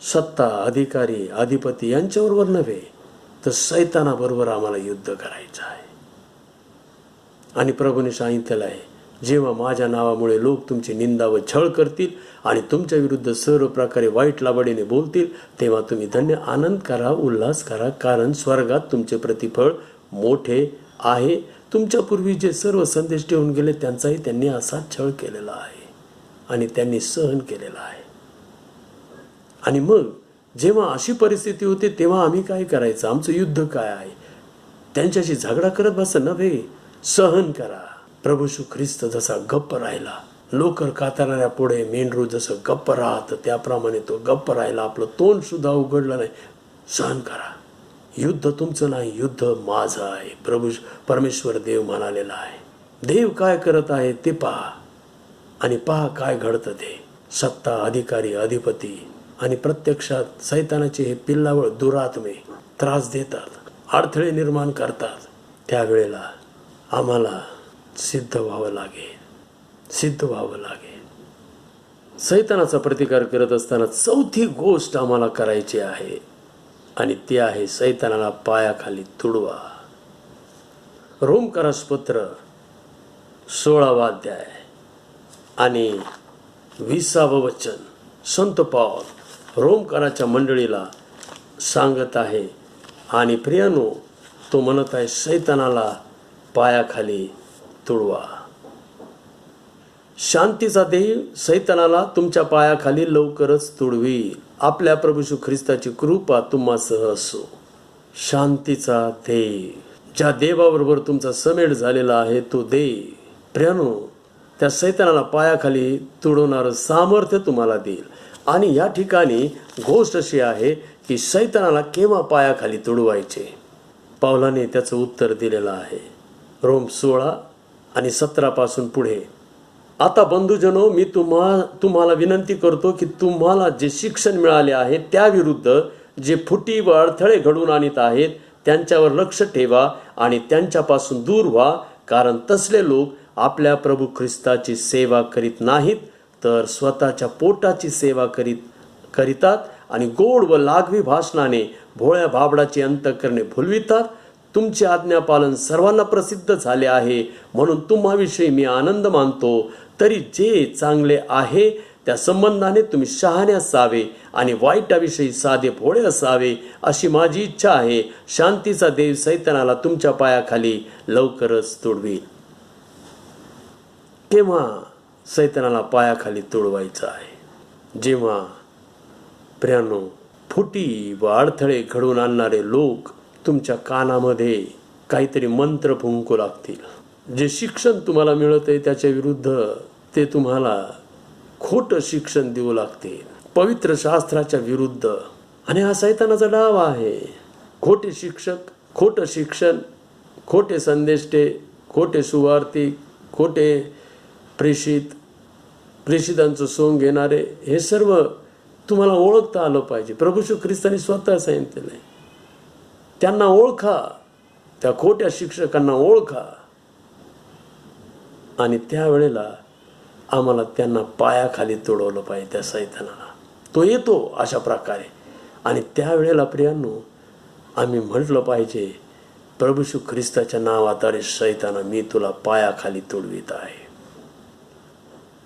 सत्ता, अधिकारी, अधिपती यांच्याबरोबर नव्हे, तर सैतानाबरोबर आम्हाला युद्ध करायचं आहे. आणि प्रभूने सांगितलेलं आहे, जेव्हा माझ्या नावामुळे लोक तुमची निंदा व छळ करतील आणि तुमच्या विरुद्ध सर्व प्रकारे वाईट लावडीने बोलतील, तेव्हा तुम्ही धन्य आनंद करा, उल्हास करा, कारण स्वर्गात तुमचे प्रतिफळ मोठे आहे. तुमच्यापूर्वी जे सर्व संदेश ठेवून गेले त्यांचाही त्यांनी असाच छळ केलेला आहे आणि त्यांनी सहन केलेला आहे. आणि मग जेव्हा अशी परिस्थिती होते तेव्हा आम्ही काय करायचं? आमचं युद्ध काय आहे? त्यांच्याशी झगडा करत बस नव्हे, सहन करा. प्रभू येशू ख्रिस्त जसा गप्प राहिला, लोकर कातरणाऱ्या पुढे मेंढरू जसं गप्प राहतं त्याप्रमाणे तो गप्प राहिला, आपलं तोंड सुद्धा उघडलं नाही. सहन करा. युद्ध तुमचं नाही, युद्ध माझं आहे. प्रभू परमेश्वर देव म्हणालेला आहे. देव काय करत आहे ते पहा आणि पहा काय घडतं ते. सत्ता, अधिकारी, अधिपती आणि प्रत्यक्षात सैतानाचे हे पिल्लावळ दुरात्मे त्रास देतात, अडथळे निर्माण करतात. त्यावेळेला आम्हाला सिद्ध व्हावं लागेल, सिद्ध व्हावं लागेल. सैतानाचा प्रतिकार करत असताना चौथी गोष्ट आम्हाला करायची आहे आणि ती आहे सैतानाला पायाखाली तुडवा. रोमकरास पत्र 16 अध्याय आणि 20 वचन संत पौल रोमकराच्या मंडळीला सांगत आहे. आणि प्रियानो, तो म्हणत आहे सैतानाला पायाखाली तुडवा. शांतीचा देव सैतानाला तुमच्या पायाखाली लवकरच तुडवी. आपल्या प्रभू येशू ख्रिस्ताची कृपा तुम्हासह असो. शांतीचा देव, ज्या देवाबरोबर तुमचा समेट झालेला आहे तो देव प्रियानो त्या सैतानाला पायाखाली तुडवणारं सामर्थ्य तुम्हाला देईल. आणि या ठिकाणी गोष्ट अशी आहे की सैतानाला केव्हा पायाखाली तुडवायचे? पौलाने त्याचं उत्तर दिलेलं आहे रोम 16 आणि 17 पासून पुढे. आता बंधुजनो, मी तुम्हाला विनंती करतो की तुम्हाला जे शिक्षण मिळाले आहे त्याविरुद्ध जे फुटी व अडथळे घडून आणत आहेत त्यांच्यावर लक्ष ठेवा आणि त्यांच्यापासून दूर व्हा. कारण तसले लोक आपल्या प्रभू ख्रिस्ताची सेवा करीत नाहीत, तर स्वतःच्या पोटाची सेवा करीतात आणि गोड व लागवी भाषणाने भोळ्या बाबडाची अंतःकरणे फुलवितात. तुमचे आज्ञापालन सर्वांना प्रसिद्ध झाले आहे, म्हणून तुम्हाविषयी मी आनंद मानतो. तरी जे चांगले आहे त्या संबंधाने तुम्ही शहाणे असावे आणि वाईटाविषयी साधे भोळे असावे, अशी माझी इच्छा आहे. शांतीचा देव सैतानाला तुमच्या पायाखाली लवकरच तुडवील. केव्हा सैतानाला पायाखाली तुडवायचं आहे? जेव्हा प्रियानो फुटी व अडथळे घडवून आणणारे लोक तुमच्या कानामध्ये काहीतरी मंत्र फुंकू लागतील. जे शिक्षण तुम्हाला मिळत आहे त्याच्या विरुद्ध ते तुम्हाला खोटं शिक्षण देऊ लागतील, पवित्र शास्त्राच्या विरुद्ध. आणि हा सैतानाचा डाव आहे. खोटे शिक्षक, खोटं शिक्षण, खोटे संदेष्टे, खोटे सुवार्तिक, खोटे प्रेषितांचं सोंग घेणारे, हे सर्व तुम्हाला ओळखता आलं पाहिजे. प्रभू श्री ख्रिस्तांनी स्वतः सांगितलेलं आहे, त्यांना ओळखा, त्या खोट्या शिक्षकांना ओळखा. आणि त्यावेळेला आम्हाला त्यांना पायाखाली तोडवलं पाहिजे त्या सैतानाला. तो येतो अशा प्रकारे. आणि त्यावेळेला प्रियांनो आम्ही म्हटलं पाहिजे, प्रभू श्री ख्रिस्ताच्या नावात अरे सैताना मी तुला पायाखाली तोडवीत आहे.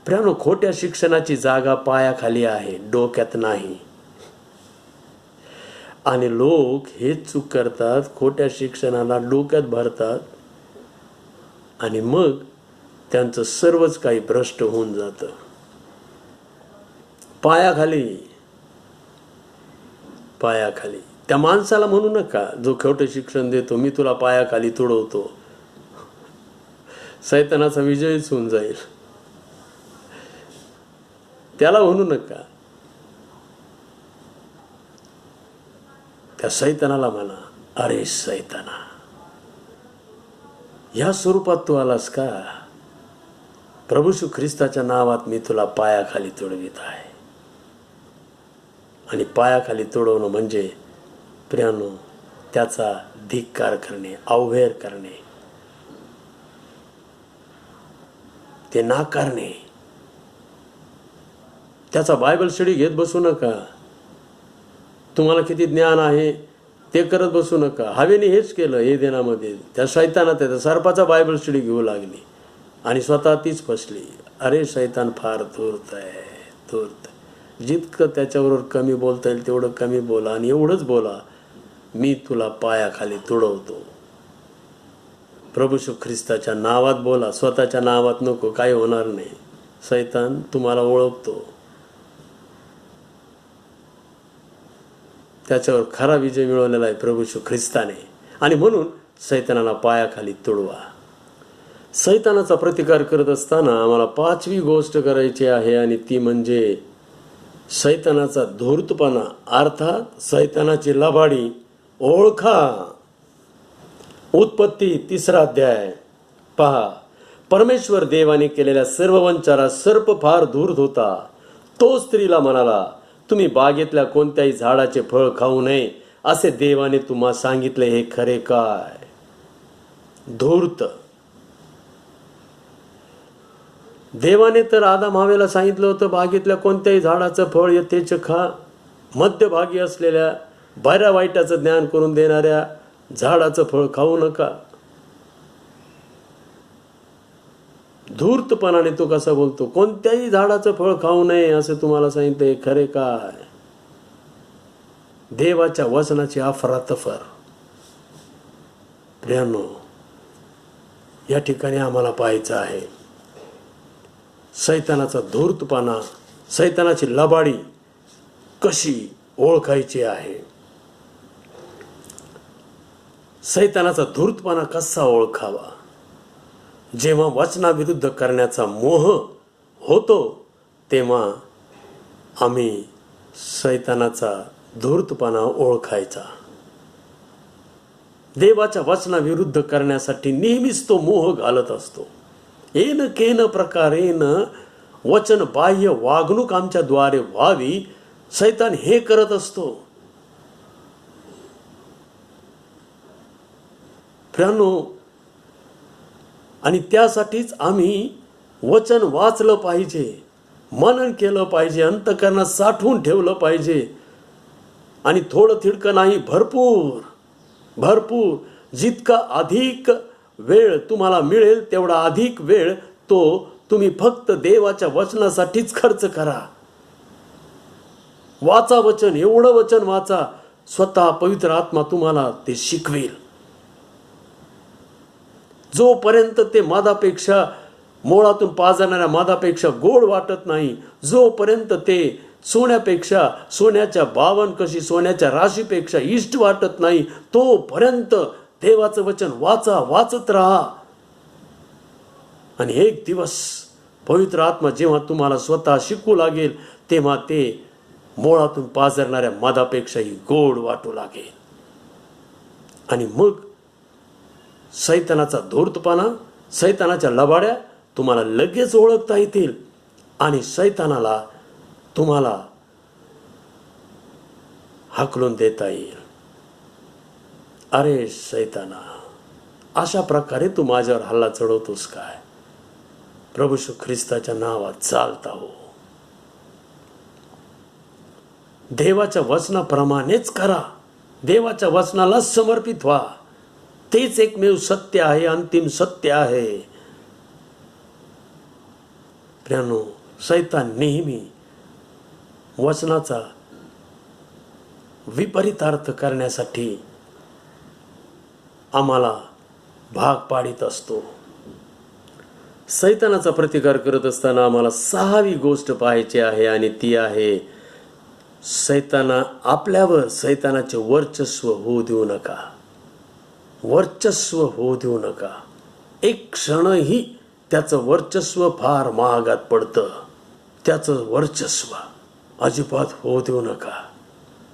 प्रियांनो खोट्या शिक्षणाची जागा पायाखाली आहे, डोक्यात नाही. आणि लोक हेच चूक करतात, खोट्या शिक्षणाला डोक्यात भरतात आणि मग त्यांचं सर्वच काही भ्रष्ट होऊन जातं. पायाखाली पायाखाली त्या माणसाला म्हणू नका जो खोटं शिक्षण देतो मी तुला पायाखाली तुडवतो. सैतानाचा विजयच होऊन जाईल. त्याला म्हणू नका. त्या सैतानाला म्हणा, अरे सैताना या स्वरूपात तू आलास का? प्रभू श्री ख्रिस्ताच्या नावात मी तुला पायाखाली तुडवीत आहे. आणि पायाखाली तुडवणं म्हणजे प्रियानो त्याचा धिक्कार करणे, अवहेर करणे, ते नाकारणे. त्याचा बायबल स्टडी घेत बसू नका. तुम्हाला किती ज्ञान आहे ते करत बसू नका. हवेने हेच केलं हे देण्यामध्ये. त्या शैतानात त्या सर्पाचा बायबल स्टडी घेऊ लागली आणि स्वतः तीच फसली. अरे शैतान फार धूर्त आहे, धूर्त. जितकं त्याच्याबरोबर कमी बोलता येईल तेवढं कमी बोला आणि एवढंच बोला, मी तुला पायाखाली तुडवतो. प्रभू श्री ख्रिस्ताच्या नावात बोला, स्वतःच्या नावात नको, काही होणार नाही. शैतान तुम्हाला ओळखतो. त्याच्यावर खरा विजय मिळवलेला आहे प्रभू श्री ख्रिस्ताने. आणि म्हणून सैतानाला पायाखाली तुडवा. सैतानाचा प्रतिकार करत असताना आम्हाला 5वी गोष्ट करायची आहे आणि ती म्हणजे सैतानाचा धूर्तपणा, अर्थात सैतानाची लबाडी ओळखा. उत्पत्ती 3रा अध्याय पहा. परमेश्वर देवाने केलेल्या सर्व वंचारात सर्प फार धूर्त होता. तो स्त्रीला म्हणाला, तुम्ही बागेतल्या कोणत्याही झाडाचे फळ खाऊ नये असे देवाने तुम्हा सांगितले, हे खरे काय? धूर्त. देवाने तर आदम हवेला सांगितलं होतं बागेतल्या कोणत्याही झाडाचं फळ यथेच खा. मध्यभागी असलेल्या बऱ्या वाईटाचं ज्ञान करून देणाऱ्या झाडाचं फळ खाऊ नका. धूर्तपणाने तो कसा बोलतो, कोणत्याही झाडाचं फळ खाऊ नये असं तुम्हाला सांगितलंय, खरे काय? देवाच्या वचनाची अफरातफर. प्रियानो या ठिकाणी आम्हाला पाहायचं आहे सैतानाचा धूर्तपणा, सैतानाची लबाडी कशी ओळखायची आहे. सैतानाचा धूर्तपणा कसा ओळखावा? जेव्हा वचनाविरुद्ध करण्याचा मोह होतो तेव्हा आम्ही सैतानाचा धूर्तपणा ओळखायचा. देवाच्या वचनाविरुद्ध करण्यासाठी नेहमीच तो मोह घालत असतो. येन केन प्रकारेन वचन बाह्य वागणूक आमच्या द्वारे व्हावी, सैतान हे करत असतो. प्रियानो आणि त्यासाठीच आम्ही वचन वाचलं पाहिजे, मनन केलं पाहिजे, अंतःकरणात साठवून ठेवलं पाहिजे. आणि थोडं थिडकं नाही, भरपूर भरपूर जितका अधिक वेळ तुम्हाला मिळेल तेवढा अधिक वेळ तो तुम्ही फक्त देवाच्या वचनासाठीच खर्च करा. वाचा वचन, एवढं वचन वाचा, स्वतः पवित्र आत्मा तुम्हाला ते शिकवेल. जोपर्यंत ते मधापेक्षा, मोळातून पाजणाऱ्या मधापेक्षा गोड वाटत नाही, जोपर्यंत ते सोन्यापेक्षा, सोन्याच्या 52 कशी सोन्याच्या राशीपेक्षा इष्ट वाटत नाही, तोपर्यंत देवाचं वचन वाचा, वाचत राहा. आणि एक दिवस पवित्र आत्मा जेव्हा तुम्हाला स्वतः शिकवू लागेल तेव्हा ते मोळातून पाझरणाऱ्या मधापेक्षाही गोड वाटू लागेल. आणि मग सैतानाचा धूर्तपणा, सैतानाच्या लबाड्या तुम्हाला लगेच ओळखता येतील आणि सैतानाला तुम्हाला हाकलून देता येईल. अरे सैताना, अशा प्रकारे तू माझ्यावर हल्ला चढवतोस काय? प्रभू येशू ख्रिस्ताच्या नावात चालता हो. देवाच्या वचनाप्रमाणेच करा. देवाच्या वचनाला समर्पित व्हा. तेच एकमेव सत्य आहे, अंतिम सत्य आहे. प्रियानो, सैतान नेहमी वचनाचा विपरीत अर्थ करण्यासाठी आम्हाला भाग पाडित असतो. सैतानाचा प्रतिकार करत असताना आम्हाला 6वी गोष्ट पाहायची आहे आणि ती आहे आपल्यावर सैतानाचे वर्चस्व होऊ देऊ नका. वर्चस्व होऊ देऊ नका. एक क्षणही त्याचं वर्चस्व फार महागात पडतं. त्याचं वर्चस्व अजिबात होऊ देऊ नका.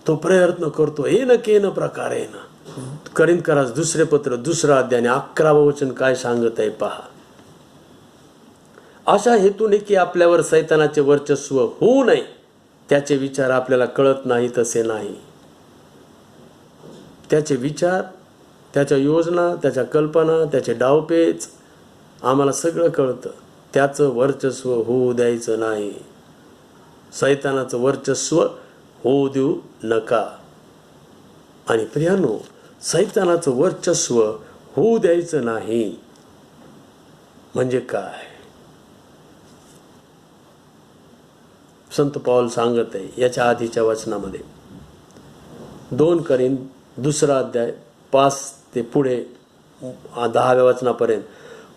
तो प्रयत्न करतो येन केन प्रकारेन. करिंथकरास दुसरे पत्र 2 अध्याय 11 वचन काय सांगत आहे पहा. अशा हेतूने की आपल्यावर सैतानाचे वर्चस्व होऊ नये. त्याचे विचार आपल्याला कळत नाही तसे नाही. त्याचे विचार, त्याच्या योजना, त्याच्या कल्पना, त्याचे डावपेच आम्हाला सगळं कळतं. त्याचं वर्चस्व होऊ द्यायचं नाही. सैतानाचं वर्चस्व होऊ देऊ नका. आणि प्रियानो, सैतानाचं वर्चस्व होऊ द्यायचं नाही म्हणजे काय? संत पौल सांगत आहे याच्या आधीच्या वचनामध्ये 2 करिंथ 2 अध्याय 5 ते पुढे 10व्या वचनापर्यंत,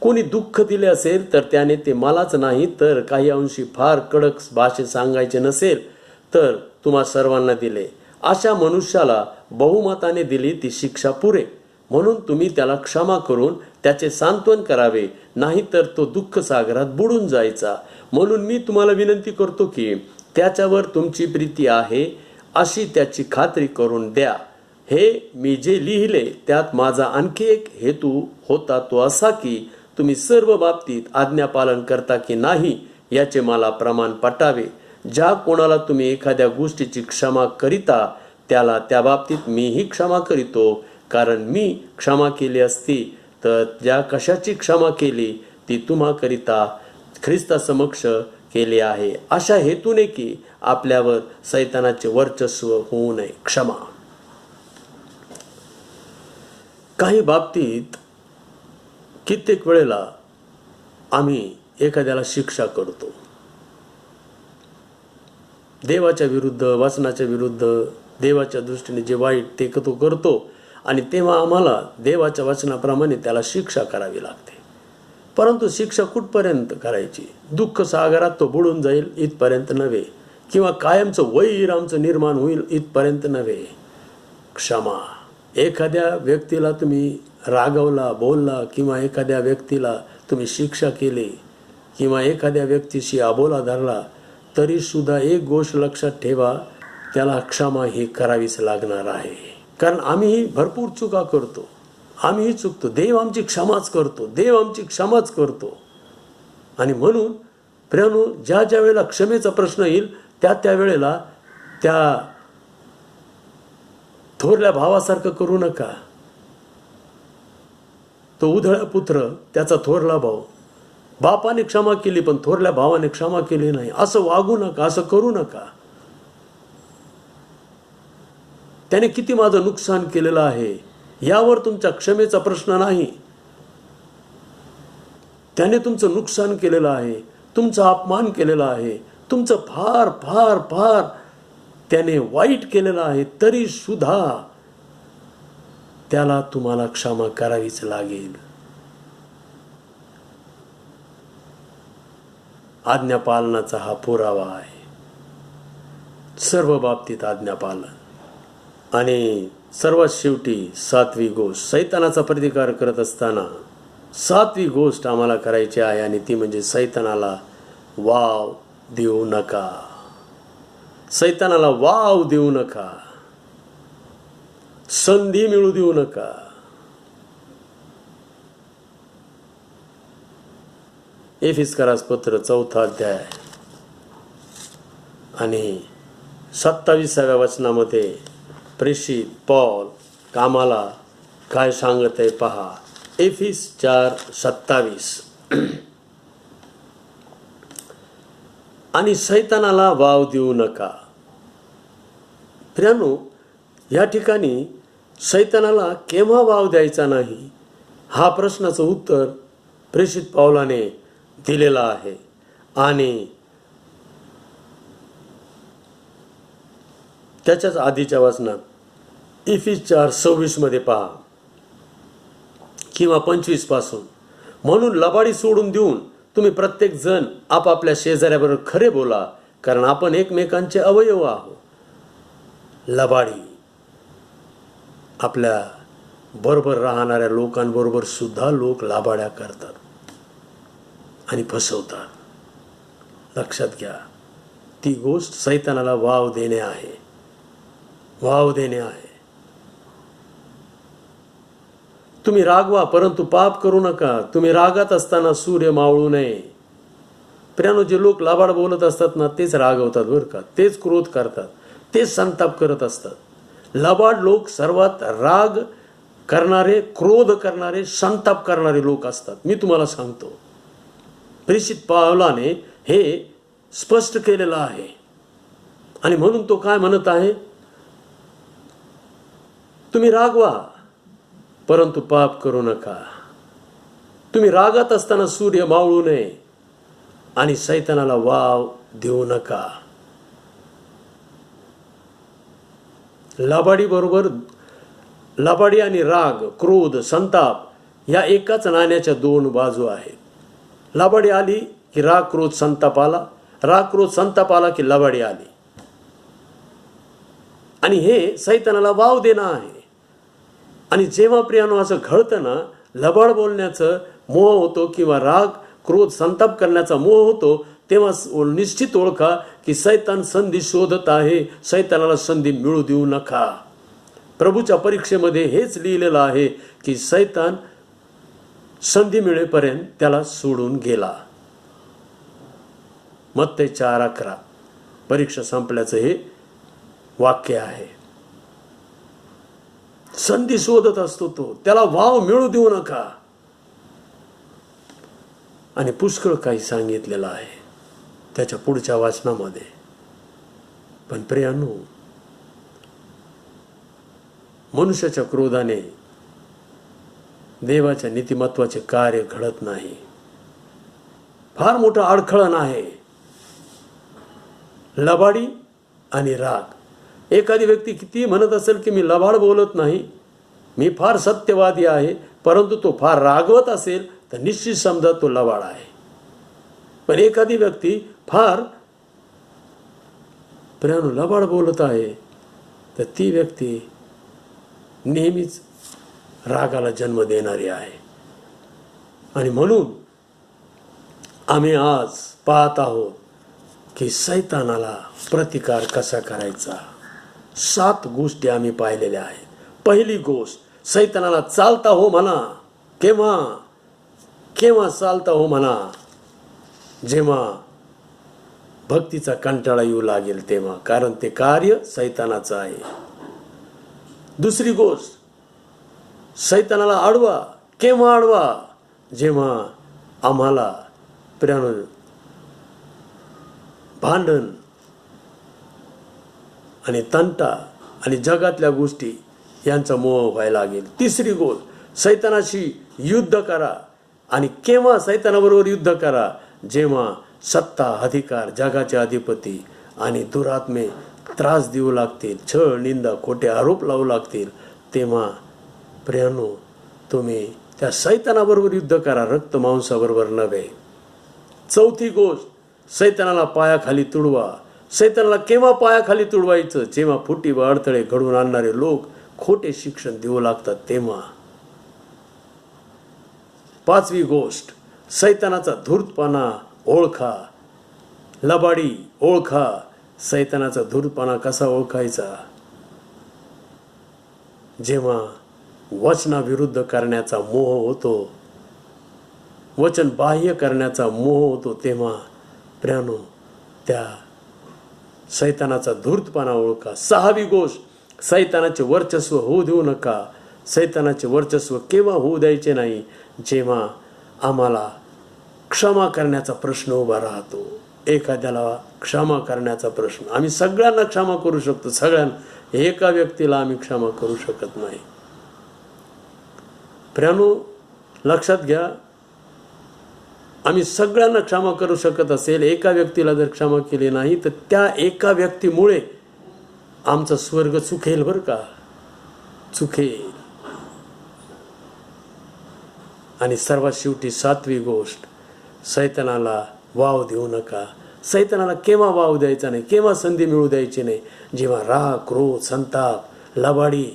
कोणी दुःख दिले असेल तर त्याने ते मलाच नाही तर काही अंशी फार कडक भाषेत सांगायचे नसेल तर तुम्हा सर्वांना दिले. अशा मनुष्याला बहुमताने दिली ती शिक्षा पुरे. म्हणून तुम्ही त्याला क्षमा करून त्याचे सांत्वन करावे, नाही तर तो दुःख सागरात बुडून जायचा. म्हणून मी तुम्हाला विनंती करतो की त्याच्यावर तुमची प्रीती आहे अशी त्याची खात्री करून द्या. हे मी जे लिहिले त्यात माझा आणखी एक हेतू होता, तो असा की तुम्ही सर्व बाबतीत आज्ञापालन करता की नाही याचे मला प्रमाण पटावे. ज्या कोणाला तुम्ही एखाद्या गोष्टीची क्षमा करिता त्याला त्या बाबतीत मीही क्षमा करीतो. कारण मी क्षमा केली असती तर ज्या कशाची क्षमा केली ती तुम्हा करिता ख्रिस्ता समक्ष केली आहे, अशा हेतूने की आपल्यावर सैतानाचे वर्चस्व होऊ नये. क्षमा. काही बाबतीत कित्येक वेळेला आम्ही एखाद्याला शिक्षा करतो. देवाच्या विरुद्ध, वचनाच्या विरुद्ध, देवाच्या दृष्टीने जे वाईट ते तो करतो आणि तेव्हा आम्हाला देवाच्या वचनाप्रमाणे त्याला शिक्षा करावी लागते. परंतु शिक्षा कुठपर्यंत करायची? दुःख सागरात तो बुडून जाईल इथपर्यंत नव्हे, किंवा कायमचं वैर आमचं निर्माण होईल इथपर्यंत नव्हे. क्षमा. एखाद्या व्यक्तीला तुम्ही रागवला, बोलला, किंवा एखाद्या व्यक्तीला तुम्ही शिक्षा केली, किंवा एखाद्या व्यक्तीशी अबोला धरला, तरी सुद्धा एक गोष्ट लक्षात ठेवा, त्याला क्षमा ही करावीच लागणार आहे. कारण आम्ही भरपूर चुका करतो, आम्हीही चुकतो. देव आमची क्षमाच करतो, देव आमची क्षमाच करतो. आणि म्हणून प्रियानो, ज्या ज्या वेळेला क्षमेचा प्रश्न येईल त्या वेळेला त्या थोरल्या भावासारखं करू नका. तो उधळा पुत्र, त्याचा थोरला भाऊ, बापाने क्षमा केली पण थोरल्या भावाने क्षमा केली नाही, असं वागू नका, असं करू नका. त्याने किती माझं नुकसान केलेलं आहे यावर तुमच्या क्षमेचा प्रश्न नाही. त्याने तुमचं नुकसान केलेलं आहे, तुमचा अपमान केलेला आहे, तुमचं फार फार फार त्याने वाईट केलेलं आहे, तरी सुद्धा त्याला तुम्हाला क्षमा करावीच लागेल. आज्ञा पालनाचा हा पुरावा आहे. सर्व बाबतीत आज्ञा पालन. आणि सर्वात शेवटी 7वी गोष्ट, सैतानाचा प्रतिकार करत असताना 7वी गोष्ट आम्हाला करायची आहे, आणि ती म्हणजे सैतानाला वाव देऊ नका. सैतानाला वाव देऊ नका, संधी मिळू देऊ नका. एफिसकरास पत्र 4था अध्याय आणि 27व्या वचनामध्ये प्रेषित पौल कामाला काय सांगत आहे पहा. एफिस 4:27 आणि सैतानाला वाव देऊ नका. प्रियानो, या ठिकाणी सैतानाला केव्हा वाव द्यायचा नाही, हा प्रश्नाचं उत्तर प्रेषित पौलाने दिलेला आहे. आणि त्याच्याच आधीच्या वचनात एफिस 4:26 मध्ये पहा किंवा 25 पासून, म्हणून लबाडी सोडून देऊन तुम्ही प्रत्येक जण आपापल्या शेजाऱ्याबरोबर खरे बोला, कारण आपण एकमेकांचे अवयव आहोत. लबाडी आपल्या बरोबर राहणाऱ्या लोकांबरोबर सुद्धा लोक लाबाड्या करतात आणि फसवतात. लक्षात घ्या, ती गोष्ट सैतानाला वाव देणे आहे, वाव देणे आहे. तुम्ही रागवा परंतु पाप करू नका. तुम्ही रागात असताना सूर्य मावळू नये. प्रियानो, जे लोक लाबाड बोलत असतात ना, तेच रागवतात बरं का, तेच क्रोध करतात, तेच संताप करत असतात. लबाड लोक सर्वात राग करणारे, क्रोध करणारे, संताप करणारे लोक असतात. मी तुम्हाला सांगतो, प्रेषित पौलाने हे स्पष्ट केलेलं आहे. आणि म्हणून तो काय म्हणत आहे, तुम्ही रागवा परंतु पाप करू नका. तुम्ही रागात असताना सूर्य मावळू नये आणि सैतानाला वाव देऊ नका. लबाडी आणि राग, क्रोध, संताप या एकाच नाण्याच्या दोन बाजू आहेत. लबाडी आली की राग, क्रोध, संताप आला. राग, क्रोध, संताप आला की लबाडी आली. आणि हे सैतानाला वाव देणं आहे. आणि जेव्हा प्रियानो असं घडतं ना, लबाड बोलण्याचं मोह होतो किंवा राग, क्रोध, संताप करण्याचा मोह होतो, तेव्हा निश्चित ओळखा की सैतान संधी शोधत आहे. सैतानाला संधी मिळू देऊ नका. प्रभूच्या परीक्षेमध्ये हेच लिहिलेलं आहे की सैतान संधी मिळेपर्यंत त्याला सोडून गेला. मत्ते 4:11 परीक्षा संपल्याचं हे वाक्य आहे. संधी शोधत असतो तो, त्याला वाव मिळू देऊ नका. आणि पुष्कळ काही सांगितलेलं आहे त्याच्या पुढच्या वाचनामध्ये. पण प्रियानो, मनुष्याच्या क्रोधाने देवाच्या नीतिमत्वाचे कार्य घडत नाही. फार मोठं अडखळण आहे लबाडी आणि राग. एखादी व्यक्ती किती म्हणत असेल की मी लबाड बोलत नाही, मी फार सत्यवादी आहे, परंतु तो फार रागवत असेल तर निश्चित समजा तो लबाड आहे. पण एखादी व्यक्ती फार प्रियानो लबाड बोलत आहे तर ती व्यक्ती नेहमीच रागाला जन्म देणारी आहे. आणि म्हणून आम्ही आज पाहत आहोत की सैतानाला प्रतिकार कसा करायचा. 7 गोष्टी आम्ही पाहिलेल्या आहेत. पहिली गोष्ट, सैतानाला चालता हो म्हणा. केव्हा केव्हा चालता हो म्हणा? जेव्हा भक्तीचा कंटाळा येऊ लागेल तेव्हा, कारण ते कार्य सैतानाचं आहे. दुसरी गोष्ट, सैतानाला अडवा. केव्हा अडवा? जेव्हा आम्हाला प्रियानो भांडण आणि तंटा आणि जगातल्या गोष्टी यांचा मोह व्हायला लागेल. तिसरी गोष्ट, सैतानाशी युद्ध करा. आणि केव्हा सैतानाबरोबर युद्ध करा? जेव्हा सत्ता, अधिकार, जगाचे अधिपती आणि दुरात्मे त्रास देऊ लागतील, छळ, निंदा, खोटे आरोप लावू लागतील, तेव्हा प्रियानो तुम्ही त्या सैतानाबरोबर युद्ध करा, रक्त मांसाबरोबर नव्हे. चौथी गोष्ट, सैतानाला पायाखाली तुडवा. सैतानाला केव्हा पायाखाली तुडवायचं? जेव्हा फुटी व अडथळे घडवून आणणारे लोक खोटे शिक्षण देऊ लागतात तेव्हा. पाचवी गोष्ट, सैतानाचा धूर्तपणा ओळखा. लबाडी ओळखा. सैतानाचा धूर्तपणा कसा ओळखायचा? जेव्हा वचनाविरुद्ध करण्याचा मोह होतो, वचन बाह्य करण्याचा मोह होतो, तेव्हा प्रियानो त्या सैतानाचा धूर्तपणा ओळखा. सहावी गोष्ट, सैतानाचे वर्चस्व होऊ देऊ नका. सैतानाचे वर्चस्व केव्हा होऊ द्यायचे नाही? जेव्हा आम्हाला क्षमा करण्याचा प्रश्न उभा राहतो. एखाद्याला क्षमा करण्याचा प्रश्न, आम्ही सगळ्यांना क्षमा करू शकतो, सगळ्यांना, एका व्यक्तीला आम्ही क्षमा करू शकत नाही. प्रियानो लक्षात घ्या, आम्ही सगळ्यांना क्षमा करू शकत असेल, एका व्यक्तीला जर क्षमा केली नाही तर त्या एका व्यक्तीमुळे आमचा स्वर्ग चुकेल. बरं का, चुकेल. आणि सर्वात शेवटी सातवी गोष्ट, सैतानाला वाव देऊ नका. सैतानाला केव्हा वाव द्यायचा नाही, केव्हा संधी मिळू द्यायची नाही? जेव्हा राग, क्रोध, संताप, लबाडी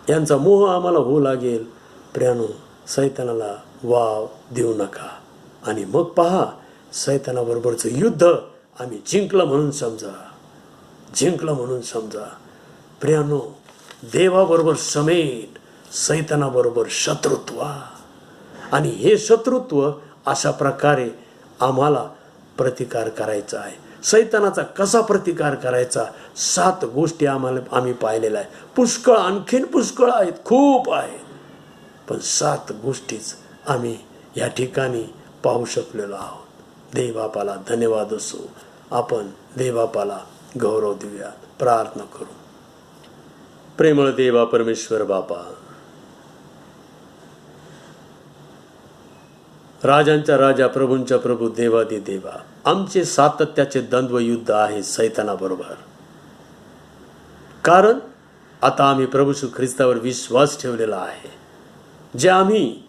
यांचा मोह आम्हाला होऊ लागेल, प्रियानो सैतानाला वाव देऊ नका. आणि मग पहा, सैतानाबरोबरचं युद्ध आम्ही जिंकलं म्हणून समजा, जिंकलं म्हणून समजा. प्रियानो देवाबरोबर समेट, सैतानाबरोबर शत्रुत्व. आणि हे शत्रुत्व अशा प्रकारे आम्हाला प्रतिकार करायचा आहे. सैतानाचा कसा प्रतिकार करायचा? 7 गोष्टी आम्ही पाहिलेल्या आहे. पुष्कळ, आणखीन पुष्कळ आहेत, खूप आहेत, पण 7 गोष्टीच आम्ही या ठिकाणी पाहू शकलेलो आहोत. देवबापाला धन्यवाद असो. आपण देवबापाला गौरव देऊया. प्रार्थना करू. प्रेमळ देवा परमेश्वर बापा, राजांचा राजा, प्रभूंचा प्रभू, देवादी देवा, आमचे सातत्याचे द्वंद्व युद्ध आहे सैतानाबरोबर. कारण आता आम्ही प्रभू श्री ख्रिस्तावर विश्वास ठेवलेला आहे. जे आम्ही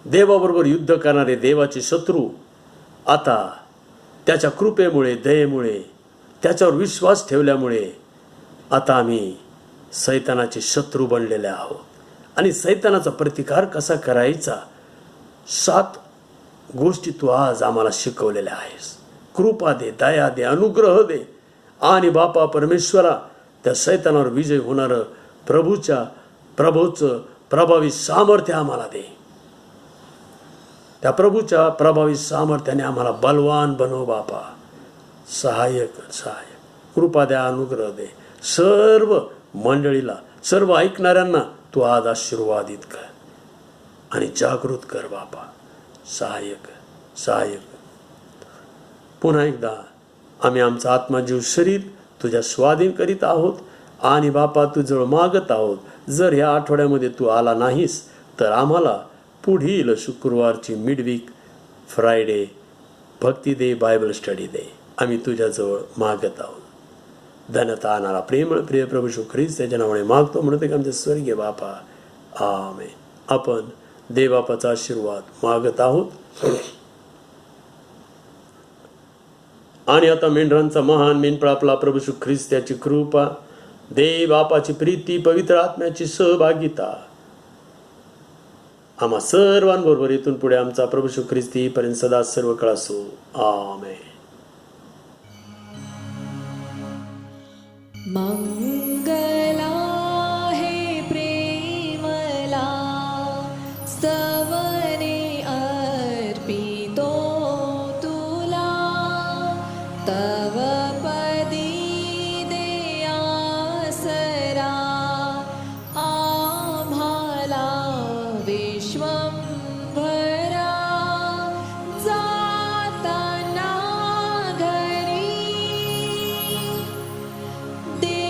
देवाबरोबर युद्ध करणारे देवाचे शत्रू, आता त्याच्या कृपेमुळे, दयेमुळे, त्याच्यावर विश्वास ठेवल्यामुळे आता आम्ही सैतानाचे शत्रू बनलेले आहोत. आणि सैतानाचा प्रतिकार कसा करायचा, 7 गोष्टी तू आज आम्हाला शिकवलेल्या आहेस. कृपा दे, दया दे, अनुग्रह दे. आणि बापा परमेश्वरा, त्या सैतानावर विजय होणारं प्रभूचं प्रभावी सामर्थ्य आम्हाला दे. त्या प्रभूच्या प्रभावी सामर्थ्याने आम्हाला बलवान बनव बापा. सहाय्य कर, सहाय्य. कृपा द्या, अनुग्रह दे. सर्व मंडळीला, सर्व ऐकणाऱ्यांना तू आज आशीर्वादित कर आणि जागृत कर बापा. सहाय्य कर, सहाय्य कर. पुन्हा एकदा आम्ही आमचा आत्मा, जीव, शरीर तुझ्या स्वाधीन करीत आहोत. आणि बापा तुझं मागत आहोत, जर ह्या आठवड्यामध्ये तू आला नाहीस तर आम्हाला पुढील शुक्रवारची मिडवीक फ्रायडे भक्ती दे, बायबल स्टडी दे. आम्ही तुझ्याजवळ मागत आहोत. धन्यता आणणारा प्रेमळ प्रिय प्रभू श्री ख्रिस्त त्याच्या नावाने मागतो, म्हणतो की आमचे स्वर्गीय बापा. आमेन. आपण देवबापाचा आशीर्वाद मागत आहोत. आणि आता मेंढरांचा महान मेंढपाळ आपला प्रभू श्री ख्रिस्त याची कृपा, देव बापाची प्रीती, पवित्र आत्म्याची सहभागिता आम्हा सर्वांबरोबर इथून पुढे आमचा प्रभू श्री ख्रिस्त येईपर्यंत सदा सर्व काळ असो. आमेन. मंगला हे प्रेमला सवने अर्पितो तुला, तव पदी दे आसरा आम्हाला विश्वंभरा. जाताना घरी दे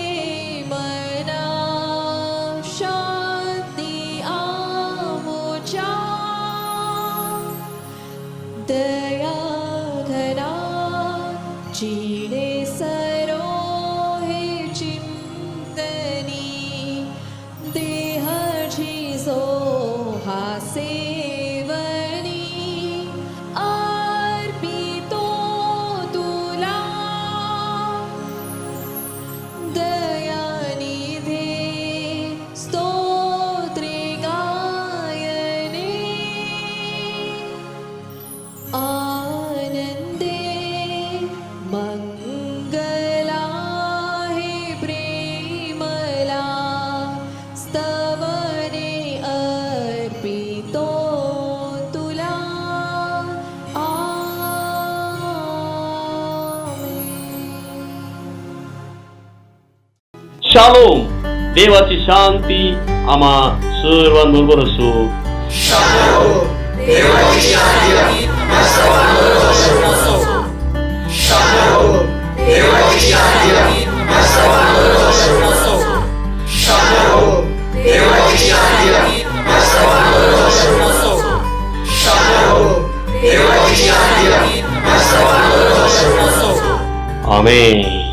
शिणे सरोहे चिंतनी देहाची सोहा सेवनी अर्पितो तुला दयानिधे स्तोत्रे गायने आनंदे मंगला हे प्रेमला स्तवने अर्पितो तुला आमेन. शालोम. देवाची शांती आम्हा सर्वांबरोबर असो. आमेन.